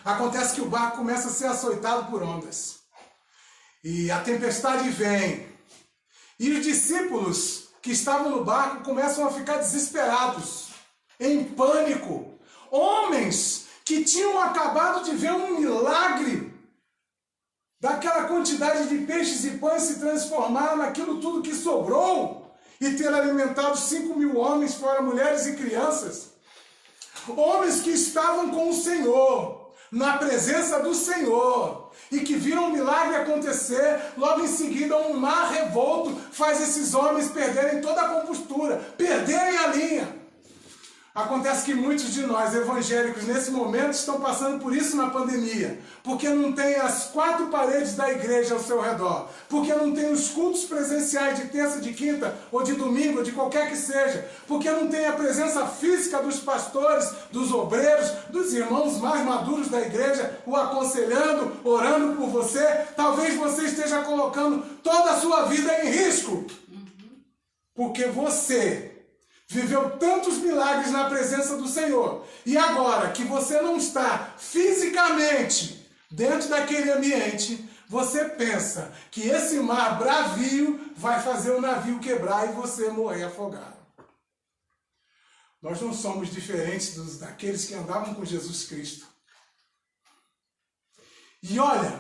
Acontece que o barco começa a ser açoitado por ondas. E a tempestade vem. E os discípulos que estavam no barco começam a ficar desesperados, em pânico. Homens que tinham acabado de ver um milagre, daquela quantidade de peixes e pães se transformaram naquilo tudo que sobrou e ter alimentado 5.000 homens, fora mulheres e crianças. Homens que estavam com o Senhor, na presença do Senhor, e que viram um milagre acontecer. Logo em seguida, um mar revolto faz esses homens perderem toda a compostura, perderem a linha. Acontece que muitos de nós, evangélicos, nesse momento, estão passando por isso na pandemia. Porque não tem as 4 paredes da igreja ao seu redor. Porque não tem os cultos presenciais de terça, de quinta, ou de domingo, ou de qualquer que seja. Porque não tem a presença física dos pastores, dos obreiros, dos irmãos mais maduros da igreja, o aconselhando, orando por você. Talvez você esteja colocando toda a sua vida em risco. Porque você viveu tantos milagres na presença do Senhor. E agora que você não está fisicamente dentro daquele ambiente, você pensa que esse mar bravio vai fazer o navio quebrar e você morrer afogado. Nós não somos diferentes daqueles que andavam com Jesus Cristo. E olha,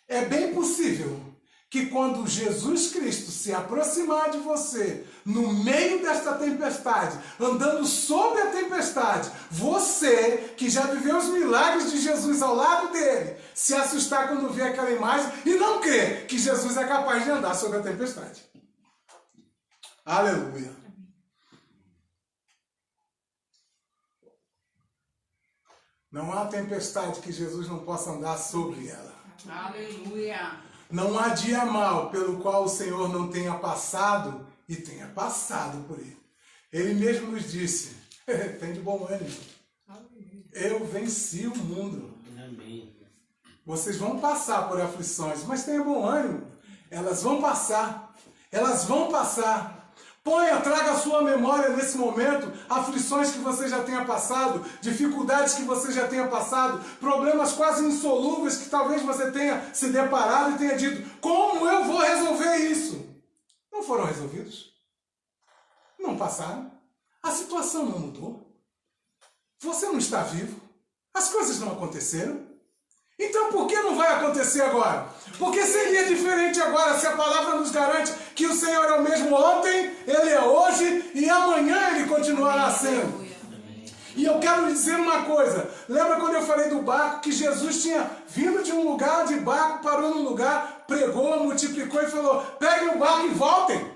é bem possível que quando Jesus Cristo se aproximar de você, no meio desta tempestade, andando sobre a tempestade, você, que já viveu os milagres de Jesus ao lado dele, se assustar quando vê aquela imagem e não crer que Jesus é capaz de andar sobre a tempestade. Aleluia. Não há tempestade que Jesus não possa andar sobre ela. Aleluia. Não há dia mal pelo qual o Senhor não tenha passado e tenha passado por ele. Ele mesmo nos disse, tem de bom ânimo. Eu venci o mundo. Amém. Vocês vão passar por aflições, mas tenha bom ânimo. Elas vão passar. Elas vão passar. Traga à sua memória nesse momento aflições que você já tenha passado, dificuldades que você já tenha passado, problemas quase insolúveis que talvez você tenha se deparado e tenha dito, como eu vou resolver isso? Não foram resolvidos. Não passaram. A situação não mudou. Você não está vivo. As coisas não aconteceram. Então por que não vai acontecer agora? Porque seria diferente agora se a palavra nos garante que o Senhor é o mesmo ontem, Ele é hoje e amanhã Ele continuará sendo. E eu quero lhe dizer uma coisa. Lembra quando eu falei do barco, que Jesus tinha vindo de um lugar de barco, parou num lugar, pregou, multiplicou e falou, peguem o barco e voltem.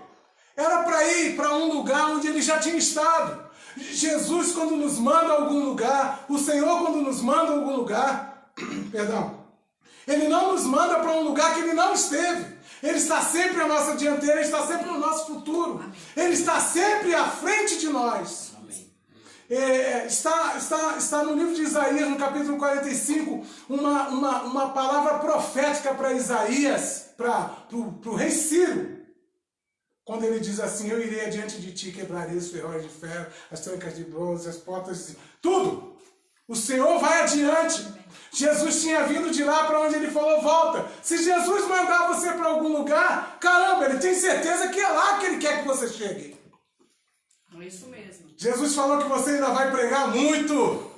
Era para ir para um lugar onde Ele já tinha estado. Jesus, quando nos manda a algum lugar, o Senhor, quando nos manda a algum lugar, perdão, Ele não nos manda para um lugar que Ele não esteve. Ele está sempre à nossa dianteira, Ele está sempre no nosso futuro. Ele está sempre à frente de nós. Está no livro de Isaías, no capítulo 45, uma palavra profética para Isaías, para o rei Ciro. Quando ele diz assim, eu irei adiante de ti, quebrarei os ferrolhos de ferro, as trancas de bronze, as portas de... tudo! O Senhor vai adiante. Jesus tinha vindo de lá para onde Ele falou, volta. Se Jesus mandar você para algum lugar, caramba, Ele tem certeza que é lá que Ele quer que você chegue. É isso mesmo. Jesus falou que você ainda vai pregar muito.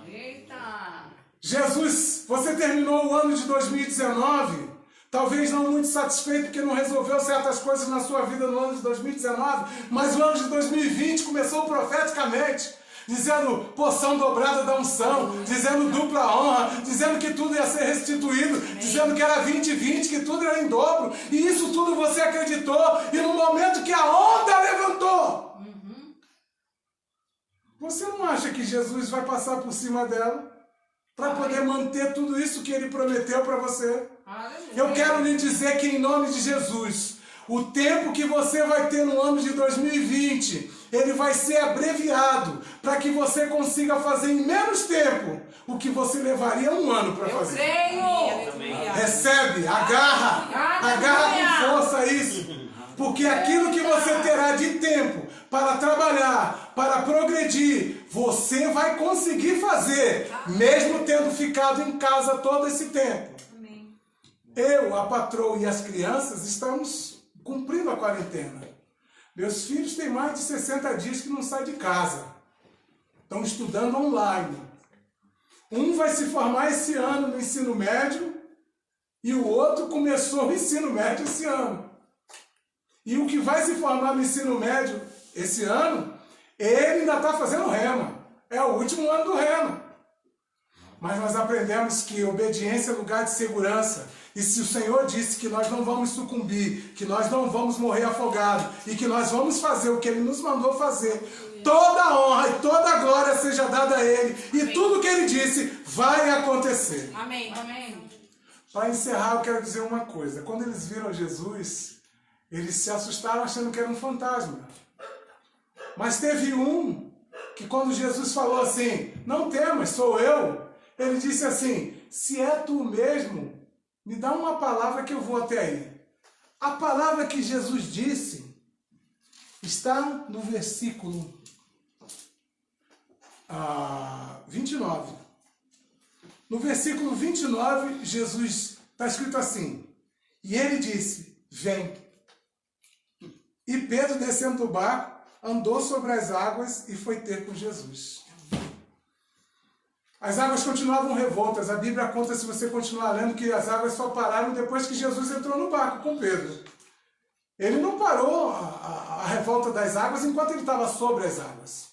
Eita! Jesus, você terminou o ano de 2019, talvez não muito satisfeito porque não resolveu certas coisas na sua vida no ano de 2019, mas o ano de 2020 começou profeticamente. Dizendo porção dobrada da unção, dizendo dupla honra, dizendo que tudo ia ser restituído, dizendo que era 2020, que tudo era em dobro, e isso tudo você acreditou, e no momento que a onda levantou, você não acha que Jesus vai passar por cima dela para poder manter tudo isso que Ele prometeu para você? Eu quero lhe dizer que em nome de Jesus, o tempo que você vai ter no ano de 2020, ele vai ser abreviado para que você consiga fazer em menos tempo o que você levaria um ano para fazer. Creio! Recebe, agarra com força isso, porque aquilo que você terá de tempo para trabalhar, para progredir, você vai conseguir fazer, mesmo tendo ficado em casa todo esse tempo. Eu, a patroa e as crianças estamos cumprindo a quarentena. Meus filhos têm mais de 60 dias que não saem de casa. Estão estudando online. Um vai se formar esse ano no ensino médio e o outro começou o ensino médio esse ano. E o que vai se formar no ensino médio esse ano, ele ainda está fazendo rema. É o último ano do rema. Mas nós aprendemos que obediência é lugar de segurança. E se o Senhor disse que nós não vamos sucumbir, que nós não vamos morrer afogados e que nós vamos fazer o que Ele nos mandou fazer, toda a honra e toda a glória seja dada a Ele. E tudo o que Ele disse vai acontecer. Amém. Amém. Para encerrar, eu quero dizer uma coisa. Quando eles viram Jesus, eles se assustaram achando que era um fantasma. Mas teve um que quando Jesus falou assim, não temas, sou eu, ele disse assim, se é tu mesmo, me dá uma palavra que eu vou até aí. A palavra que Jesus disse está no versículo 29. No versículo 29, Jesus, está escrito assim, e ele disse, vem. E Pedro, descendo do barco, andou sobre as águas e foi ter com Jesus. As águas continuavam revoltas. A Bíblia conta, se você continuar lendo, que as águas só pararam depois que Jesus entrou no barco com Pedro. Ele não parou a revolta das águas enquanto ele estava sobre as águas.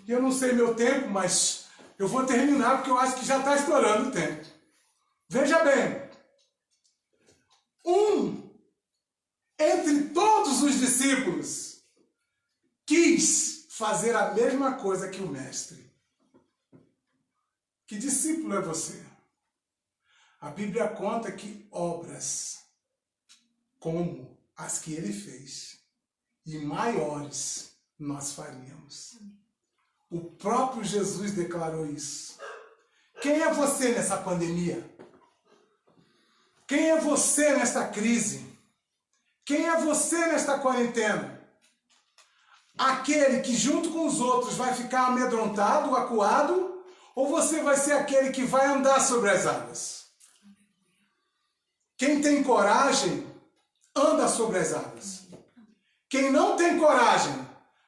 E eu não sei meu tempo, mas eu vou terminar porque eu acho que já está estourando o tempo. Veja bem. Entre todos os discípulos, quis fazer a mesma coisa que o mestre. Que discípulo é você? A Bíblia conta que obras como as que ele fez e maiores nós faríamos. O próprio Jesus declarou isso. Quem é você nessa pandemia? Quem é você nesta crise? Quem é você nesta quarentena? Aquele que junto com os outros vai ficar amedrontado, acuado? Ou você vai ser aquele que vai andar sobre as águas? Quem tem coragem, anda sobre as águas. Quem não tem coragem,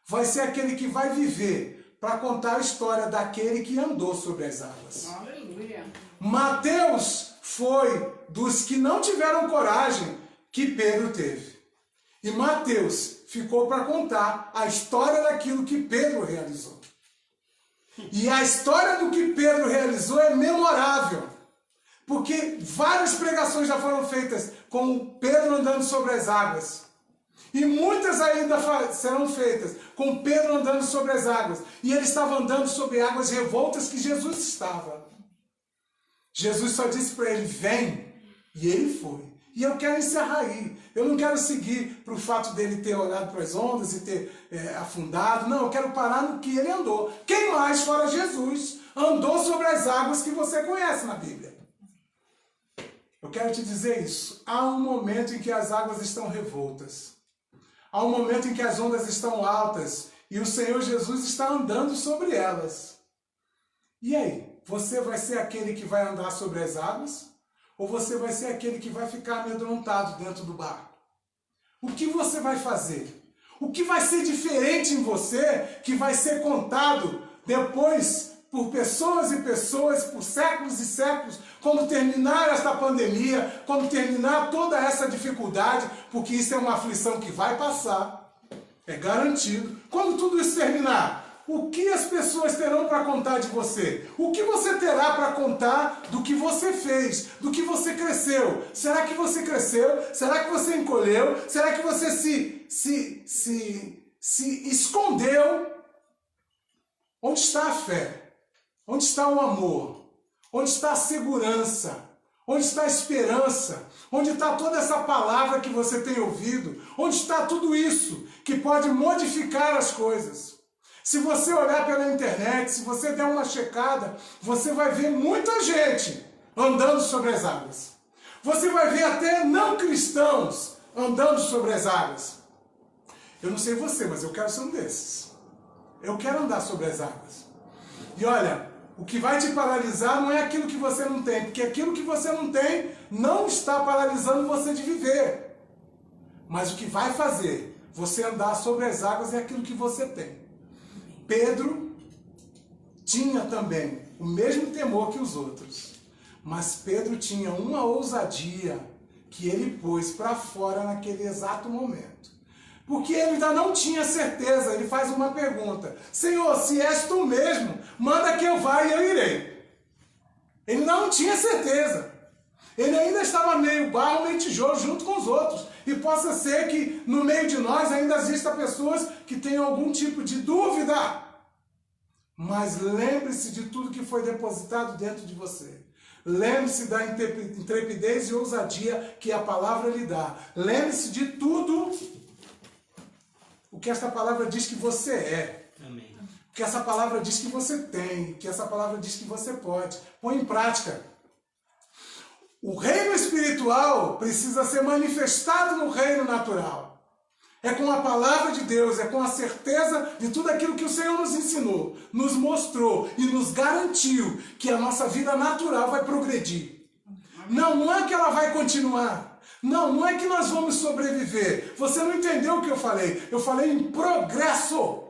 vai ser aquele que vai viver para contar a história daquele que andou sobre as águas. Aleluia. Mateus foi dos que não tiveram coragem que Pedro teve. E Mateus ficou para contar a história daquilo que Pedro realizou. E a história do que Pedro realizou é memorável. Porque várias pregações já foram feitas com Pedro andando sobre as águas. E muitas ainda serão feitas com Pedro andando sobre as águas. E ele estava andando sobre águas revoltas que Jesus estava. Jesus só disse para ele, vem. E ele foi. E eu quero encerrar aí. Eu não quero seguir para o fato dele ter olhado para as ondas e ter afundado. Não, eu quero parar no que ele andou. Quem mais, fora Jesus, andou sobre as águas que você conhece na Bíblia? Eu quero te dizer isso. Há um momento em que as águas estão revoltas. Há um momento em que as ondas estão altas. E o Senhor Jesus está andando sobre elas. E aí? Você vai ser aquele que vai andar sobre as águas? Ou você vai ser aquele que vai ficar amedrontado dentro do barco? O que você vai fazer? O que vai ser diferente em você que vai ser contado depois por pessoas e pessoas, por séculos e séculos, quando terminar esta pandemia, quando terminar toda essa dificuldade, porque isso é uma aflição que vai passar, é garantido. Quando tudo isso terminar, o que as pessoas terão para contar de você? O que você terá para contar do que você fez, do que você cresceu? Será que você cresceu? Será que você encolheu? Será que você se escondeu? Onde está a fé? Onde está o amor? Onde está a segurança? Onde está a esperança? Onde está toda essa palavra que você tem ouvido? Onde está tudo isso que pode modificar as coisas? Se você olhar pela internet, se você der uma checada, você vai ver muita gente andando sobre as águas. Você vai ver até não cristãos andando sobre as águas. Eu não sei você, mas eu quero ser um desses. Eu quero andar sobre as águas. E olha, o que vai te paralisar não é aquilo que você não tem, porque aquilo que você não tem não está paralisando você de viver. Mas o que vai fazer você andar sobre as águas é aquilo que você tem. Pedro tinha também o mesmo temor que os outros, mas Pedro tinha uma ousadia que ele pôs para fora naquele exato momento. Porque ele ainda não tinha certeza, ele faz uma pergunta: Senhor, se és tu mesmo, manda que eu vá e eu irei. Ele não tinha certeza. Ele ainda estava meio barro, meio tijolo junto com os outros. E possa ser que no meio de nós ainda exista pessoas que tenham algum tipo de dúvida. Mas lembre-se de tudo que foi depositado dentro de você. Lembre-se da intrepidez e ousadia que a palavra lhe dá. Lembre-se de tudo o que esta palavra diz que você é. Amém. O que essa palavra diz que você tem. O que essa palavra diz que você pode. Põe em prática. O reino espiritual precisa ser manifestado no reino natural. É com a palavra de Deus, é com a certeza de tudo aquilo que o Senhor nos ensinou, nos mostrou e nos garantiu que a nossa vida natural vai progredir. Não é que ela vai continuar. Não é que nós vamos sobreviver. Você não entendeu o que eu falei. Eu falei em progresso.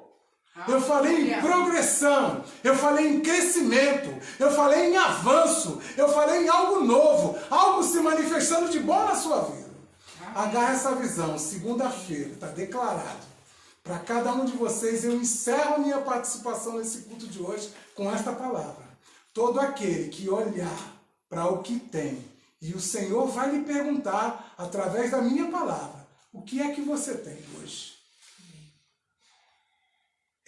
Eu falei em progressão, eu falei em crescimento, eu falei em avanço, eu falei em algo novo, algo se manifestando de bom na sua vida. Agarra essa visão, segunda-feira, está declarado. Para cada um de vocês, eu encerro minha participação nesse culto de hoje com esta palavra. Todo aquele que olhar para o que tem, e o Senhor vai lhe perguntar, através da minha palavra, o que é que você tem hoje?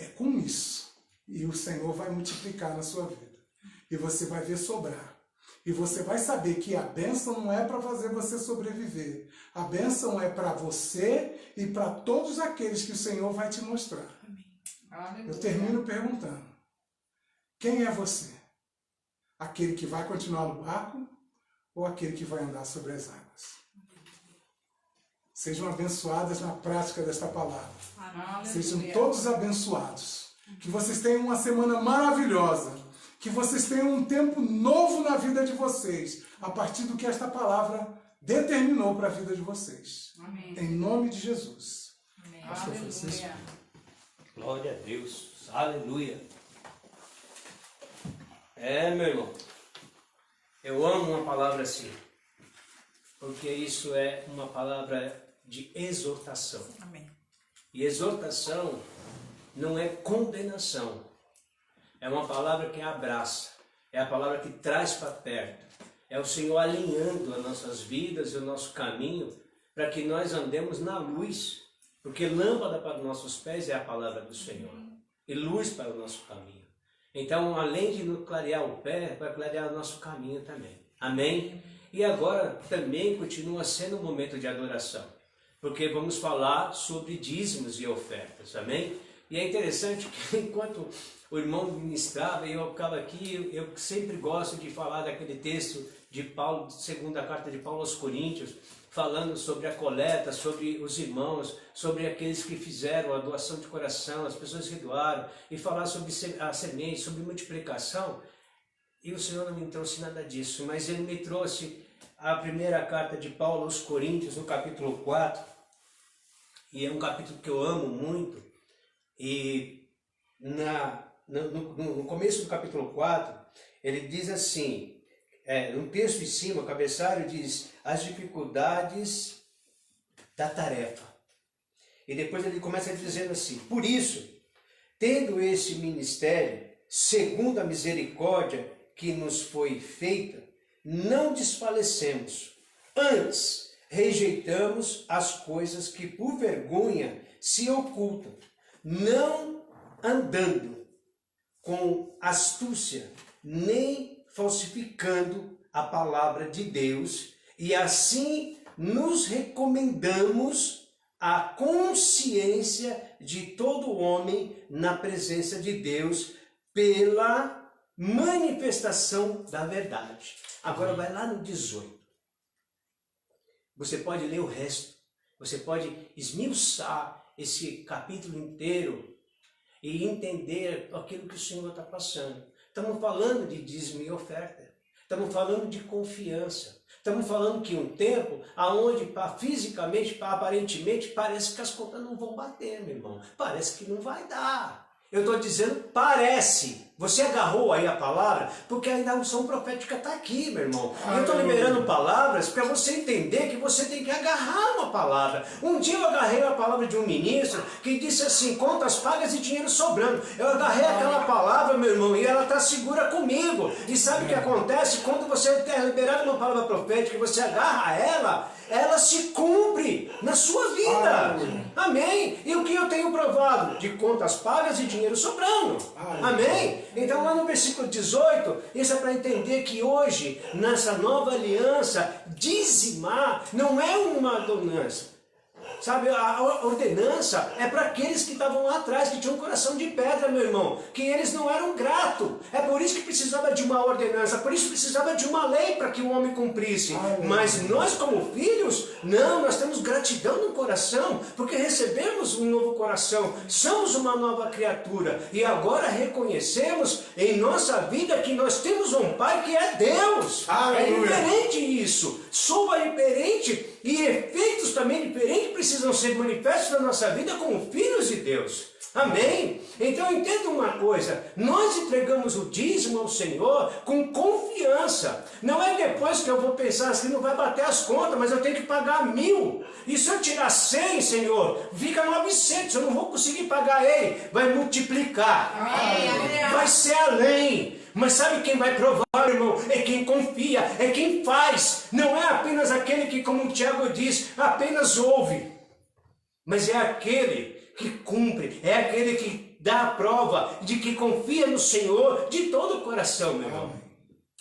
É com isso. E o Senhor vai multiplicar na sua vida. E você vai ver sobrar. E você vai saber que a bênção não é para fazer você sobreviver. A bênção é para você e para todos aqueles que o Senhor vai te mostrar. Eu termino perguntando. Quem é você? Aquele que vai continuar no barco ou aquele que vai andar sobre as águas? Sejam abençoadas na prática desta palavra. Sejam todos abençoados. Que vocês tenham uma semana maravilhosa. Que vocês tenham um tempo novo na vida de vocês. A partir do que esta palavra determinou para a vida de vocês. Amém. Em nome de Jesus. Amém. Pastor Francisco. Aleluia. Glória a Deus. Aleluia. Meu irmão. Eu amo uma palavra assim. Porque isso é uma palavra de exortação. Amém. E exortação não é condenação. É uma palavra que abraça. É a palavra que traz para perto. É o Senhor alinhando as nossas vidas e o nosso caminho para que nós andemos na luz. Porque lâmpada para os nossos pés é a palavra do Senhor. E luz para o nosso caminho. Então, além de nos clarear o pé, vai clarear o nosso caminho também. Amém? E agora também continua sendo um momento de adoração. Porque vamos falar sobre dízimos e ofertas. Amém? E é interessante que enquanto o irmão ministrava e eu ficava aqui, eu sempre gosto de falar daquele texto de Paulo, segunda carta de Paulo aos Coríntios, falando sobre a coleta, sobre os irmãos, sobre aqueles que fizeram a doação de coração, as pessoas que doaram, e falar sobre a semente, sobre multiplicação. E o Senhor não me trouxe nada disso, mas Ele me trouxe a primeira carta de Paulo aos Coríntios, no capítulo 4, e é um capítulo que eu amo muito, e no começo do capítulo 4, ele diz assim, no texto em cima, o cabeçalho diz, as dificuldades da tarefa. E depois ele começa dizendo assim, por isso, tendo esse ministério, segundo a misericórdia que nos foi feita, não desfalecemos, antes rejeitamos as coisas que por vergonha se ocultam, não andando com astúcia, nem falsificando a palavra de Deus, e assim nos recomendamos à consciência de todo homem na presença de Deus pela manifestação da verdade. Agora vai lá no 18. Você pode ler o resto. Você pode esmiuçar esse capítulo inteiro e entender aquilo que o Senhor está passando. Estamos falando de dízimo e oferta. Estamos falando de confiança. Estamos falando que um tempo onde fisicamente, aparentemente, parece que as contas não vão bater, meu irmão. Parece que não vai dar. Eu estou dizendo parece. Você agarrou aí a palavra, porque ainda a unção profética está aqui, meu irmão. E eu estou liberando palavras para você entender que você tem que agarrar uma palavra. Um dia eu agarrei a palavra de um ministro que disse assim, contas pagas e dinheiro sobrando. Eu agarrei aquela palavra, meu irmão, e ela está segura comigo. E sabe o que acontece? Quando você é liberado uma palavra profética e você agarra ela se cumpre na sua vida. Amém? E o que eu tenho provado? De contas pagas e dinheiro sobrando. Amém? Então lá no versículo 18, isso é para entender que hoje, nessa nova aliança, dizimar não é uma ordenança. Sabe, a ordenança é para aqueles que estavam lá atrás, que tinham um coração de pedra, meu irmão, que eles não eram gratos. É por isso que precisava de uma ordenança, por isso precisava de uma lei para que o homem cumprisse. Mas nós como filhos, não, nós temos gratidão no coração, porque recebemos um novo coração, somos uma nova criatura, e agora reconhecemos em nossa vida que nós temos um Pai que é Deus. É diferente isso, soa diferente, e efeitos também diferentes precisam ser manifestos na nossa vida como filhos de Deus. Amém? Então entenda uma coisa, nós entregamos o dízimo ao Senhor com confiança. Não é depois que eu vou pensar assim, não vai bater as contas, mas eu tenho que pagar 1.000. E se eu tirar 100, Senhor, fica 900, eu não vou conseguir pagar ele. Vai multiplicar. Amém. Vai ser além. Mas sabe quem vai provar, irmão? É quem confia, é quem faz. Não é apenas aquele que, como o Tiago diz, apenas ouve. Mas é aquele que cumpre, é aquele que dá a prova de que confia no Senhor de todo o coração, meu irmão.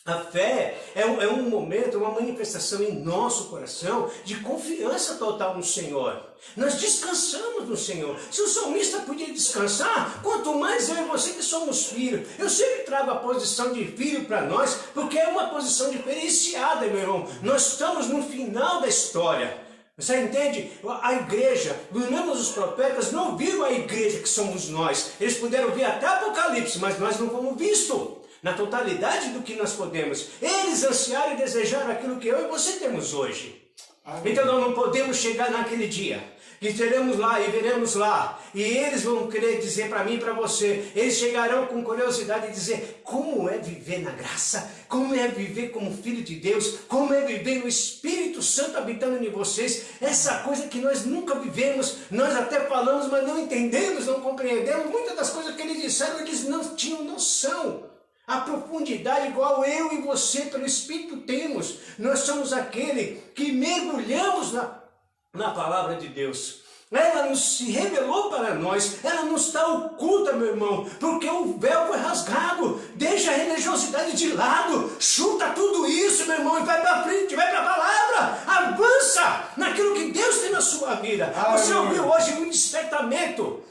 A fé é um momento, uma manifestação em nosso coração de confiança total no Senhor. Nós descansamos no Senhor. Se o salmista podia descansar, quanto mais eu e você que somos filhos. Eu sempre trago a posição de filho para nós, porque é uma posição diferenciada, meu irmão. Nós estamos no final da história. Você entende? A igreja, mesmo os profetas não viram a igreja que somos nós. Eles puderam ver até Apocalipse, mas nós não fomos vistos na totalidade do que nós podemos. Eles ansiaram e desejaram aquilo que eu e você temos hoje. Amém. Então nós não podemos chegar naquele dia. E teremos lá e veremos lá. E eles vão querer dizer para mim e para você. Eles chegarão com curiosidade e dizer como é viver na graça. Como é viver como filho de Deus. Como é viver o Espírito Santo habitando em vocês. Essa coisa que nós nunca vivemos. Nós até falamos, mas não entendemos, não compreendemos. Muitas das coisas que eles disseram, eles não tinham noção. A profundidade igual eu e você pelo Espírito temos. Nós somos aquele que mergulhamos na palavra de Deus. Ela nos se revelou para nós. Ela não está oculta, meu irmão. Porque o véu foi rasgado. Deixa a religiosidade de lado. Chuta tudo isso, meu irmão. E vai para frente, vai para a palavra. Avança naquilo que Deus tem na sua vida. Você ouviu hoje um despertamento.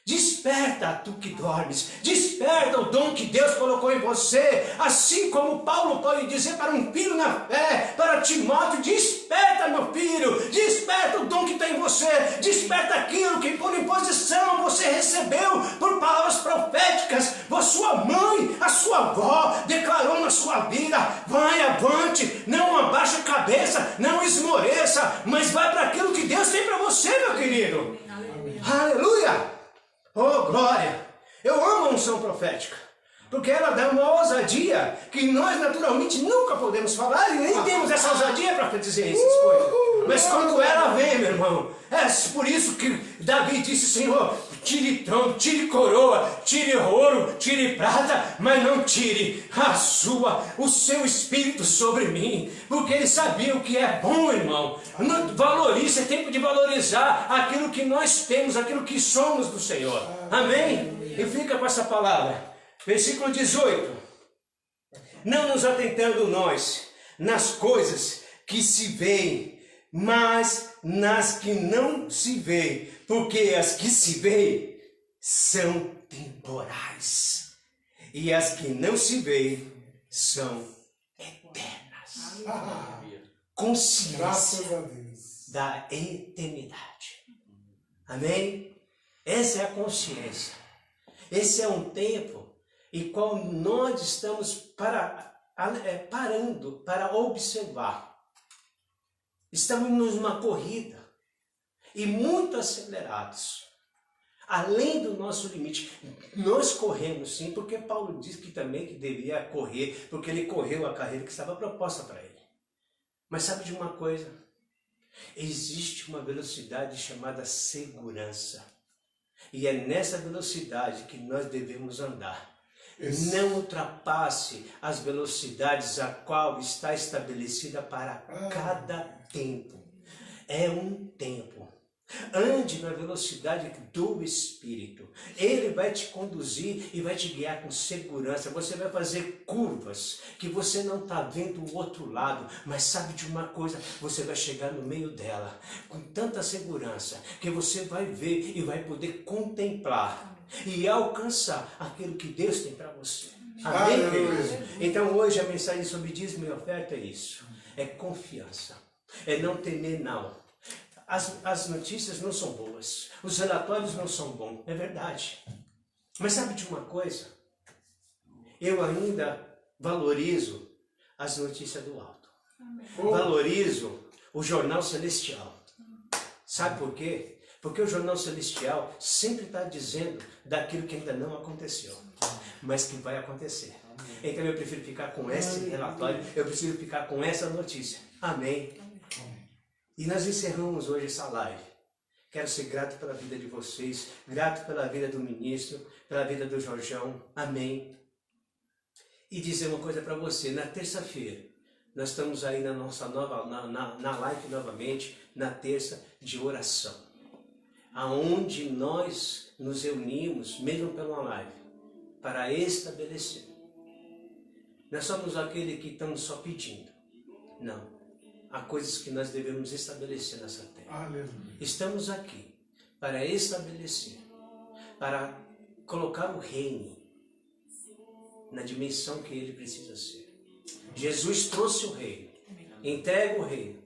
Desperta, tu que dormes, desperta o dom que Deus colocou em você, assim como Paulo pode dizer para um filho na fé, para Timóteo, desperta meu filho, desperta o dom que tem em você, desperta aquilo que por imposição você recebeu, por palavras proféticas, a sua mãe, a sua avó declarou na sua vida, vai avante, não abaixe a cabeça, não esmoreça, mas vai para aquilo que Deus tem para você, meu querido. Aleluia! Oh, glória! Eu amo a unção profética, porque ela dá uma ousadia que nós naturalmente nunca podemos falar e nem temos essa ousadia para dizer essas coisas. Mas quando ela vem, meu irmão, é por isso que Davi disse, Senhor, tire trono, tire coroa, tire ouro, tire prata, mas não tire o seu espírito sobre mim, porque ele sabia o que é bom, irmão. Valorize, é tempo de valorizar aquilo que nós temos, aquilo que somos do Senhor. Amém? E fica com essa palavra. Versículo 18. Não nos atentando nós nas coisas que se veem, mas nas que não se veem, porque as que se veem são temporais, e as que não se veem são eternas. Consciência da eternidade. Amém? Essa é a consciência. Esse é um tempo em qual nós estamos parando para observar. Estamos numa corrida e muito acelerados, além do nosso limite. Nós corremos sim, porque Paulo diz que também que deveria correr, porque ele correu a carreira que estava proposta para ele. Mas sabe de uma coisa? Existe uma velocidade chamada segurança. E é nessa velocidade que nós devemos andar. Isso. Não ultrapasse as velocidades a qual está estabelecida para cada tempo. É um tempo. Ande na velocidade do Espírito. Ele vai te conduzir e vai te guiar com segurança. Você vai fazer curvas que você não está vendo o outro lado. Mas sabe de uma coisa? Você vai chegar no meio dela com tanta segurança que você vai ver e vai poder contemplar e alcançar aquilo que Deus tem para você. Amém, queridos? Então hoje a mensagem sobre dízimo e oferta é isso. É confiança. É não temer não. As notícias não são boas. Os relatórios não são bons. É verdade. Mas sabe de uma coisa? Eu ainda valorizo as notícias do alto. Valorizo o jornal celestial. Sabe por quê? Porque o jornal celestial sempre está dizendo daquilo que ainda não aconteceu, mas que vai acontecer. Então eu prefiro ficar com esse relatório, eu prefiro ficar com essa notícia. Amém. E nós encerramos hoje essa live. Quero ser grato pela vida de vocês, grato pela vida do ministro, pela vida do Jorjão. Amém. E dizer uma coisa para você, na terça-feira, nós estamos aí na nossa na live novamente, na terça de oração, aonde nós nos reunimos, mesmo pela live, para estabelecer. Nós somos aquele que estamos só pedindo. Não. Há coisas que nós devemos estabelecer nessa terra. Aleluia. Estamos aqui para estabelecer, para colocar o reino na dimensão que ele precisa ser. Jesus trouxe o reino, entrega o reino,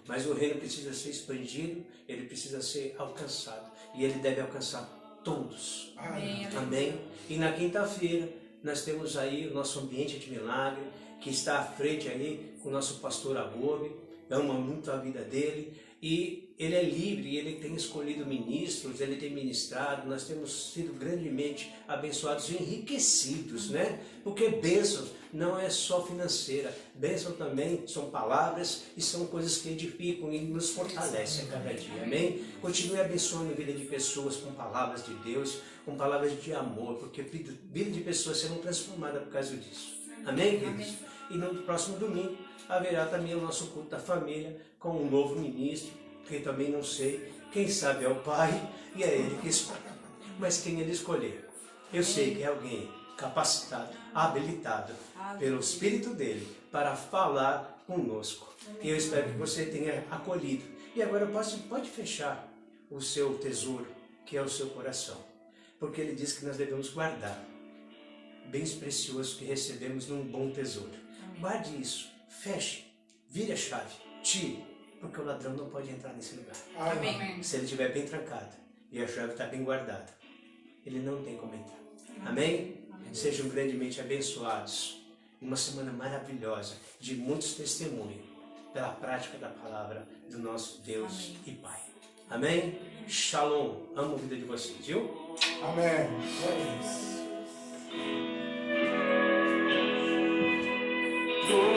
mas o reino precisa ser expandido, ele precisa ser alcançado, e ele deve alcançar todos. Amém. Amém? E na quinta-feira nós temos aí o nosso ambiente de milagre, que está à frente aí com o nosso pastor Agobe, ama muito a vida dele, e ele é livre, ele tem escolhido ministros, ele tem ministrado, nós temos sido grandemente abençoados e enriquecidos, né? Porque bênção não é só financeira, bênção também são palavras e são coisas que edificam e nos fortalecem a cada dia, amém? Continue abençoando a vida de pessoas com palavras de Deus, com palavras de amor, porque vida de pessoas serão transformadas por causa disso, amém, queridos? E no próximo domingo haverá também o nosso culto da família com um novo ministro, que também não sei, quem sabe é o pai e é ele que escolhe. Mas quem ele escolher, eu sei que é alguém capacitado, habilitado pelo Espírito dele para falar conosco. E eu espero que você tenha acolhido. E agora pode fechar o seu tesouro, que é o seu coração. Porque ele diz que nós devemos guardar bens preciosos que recebemos num bom tesouro. Guarde isso, feche, vire a chave, tire, porque o ladrão não pode entrar nesse lugar. Amém. Se ele estiver bem trancado e a chave está bem guardada, ele não tem como entrar. Amém? Sejam grandemente abençoados. Uma semana maravilhosa, de muitos testemunhos, pela prática da palavra do nosso Deus e Pai. Amém? Shalom. Amo a vida de vocês, viu? Amém. Glória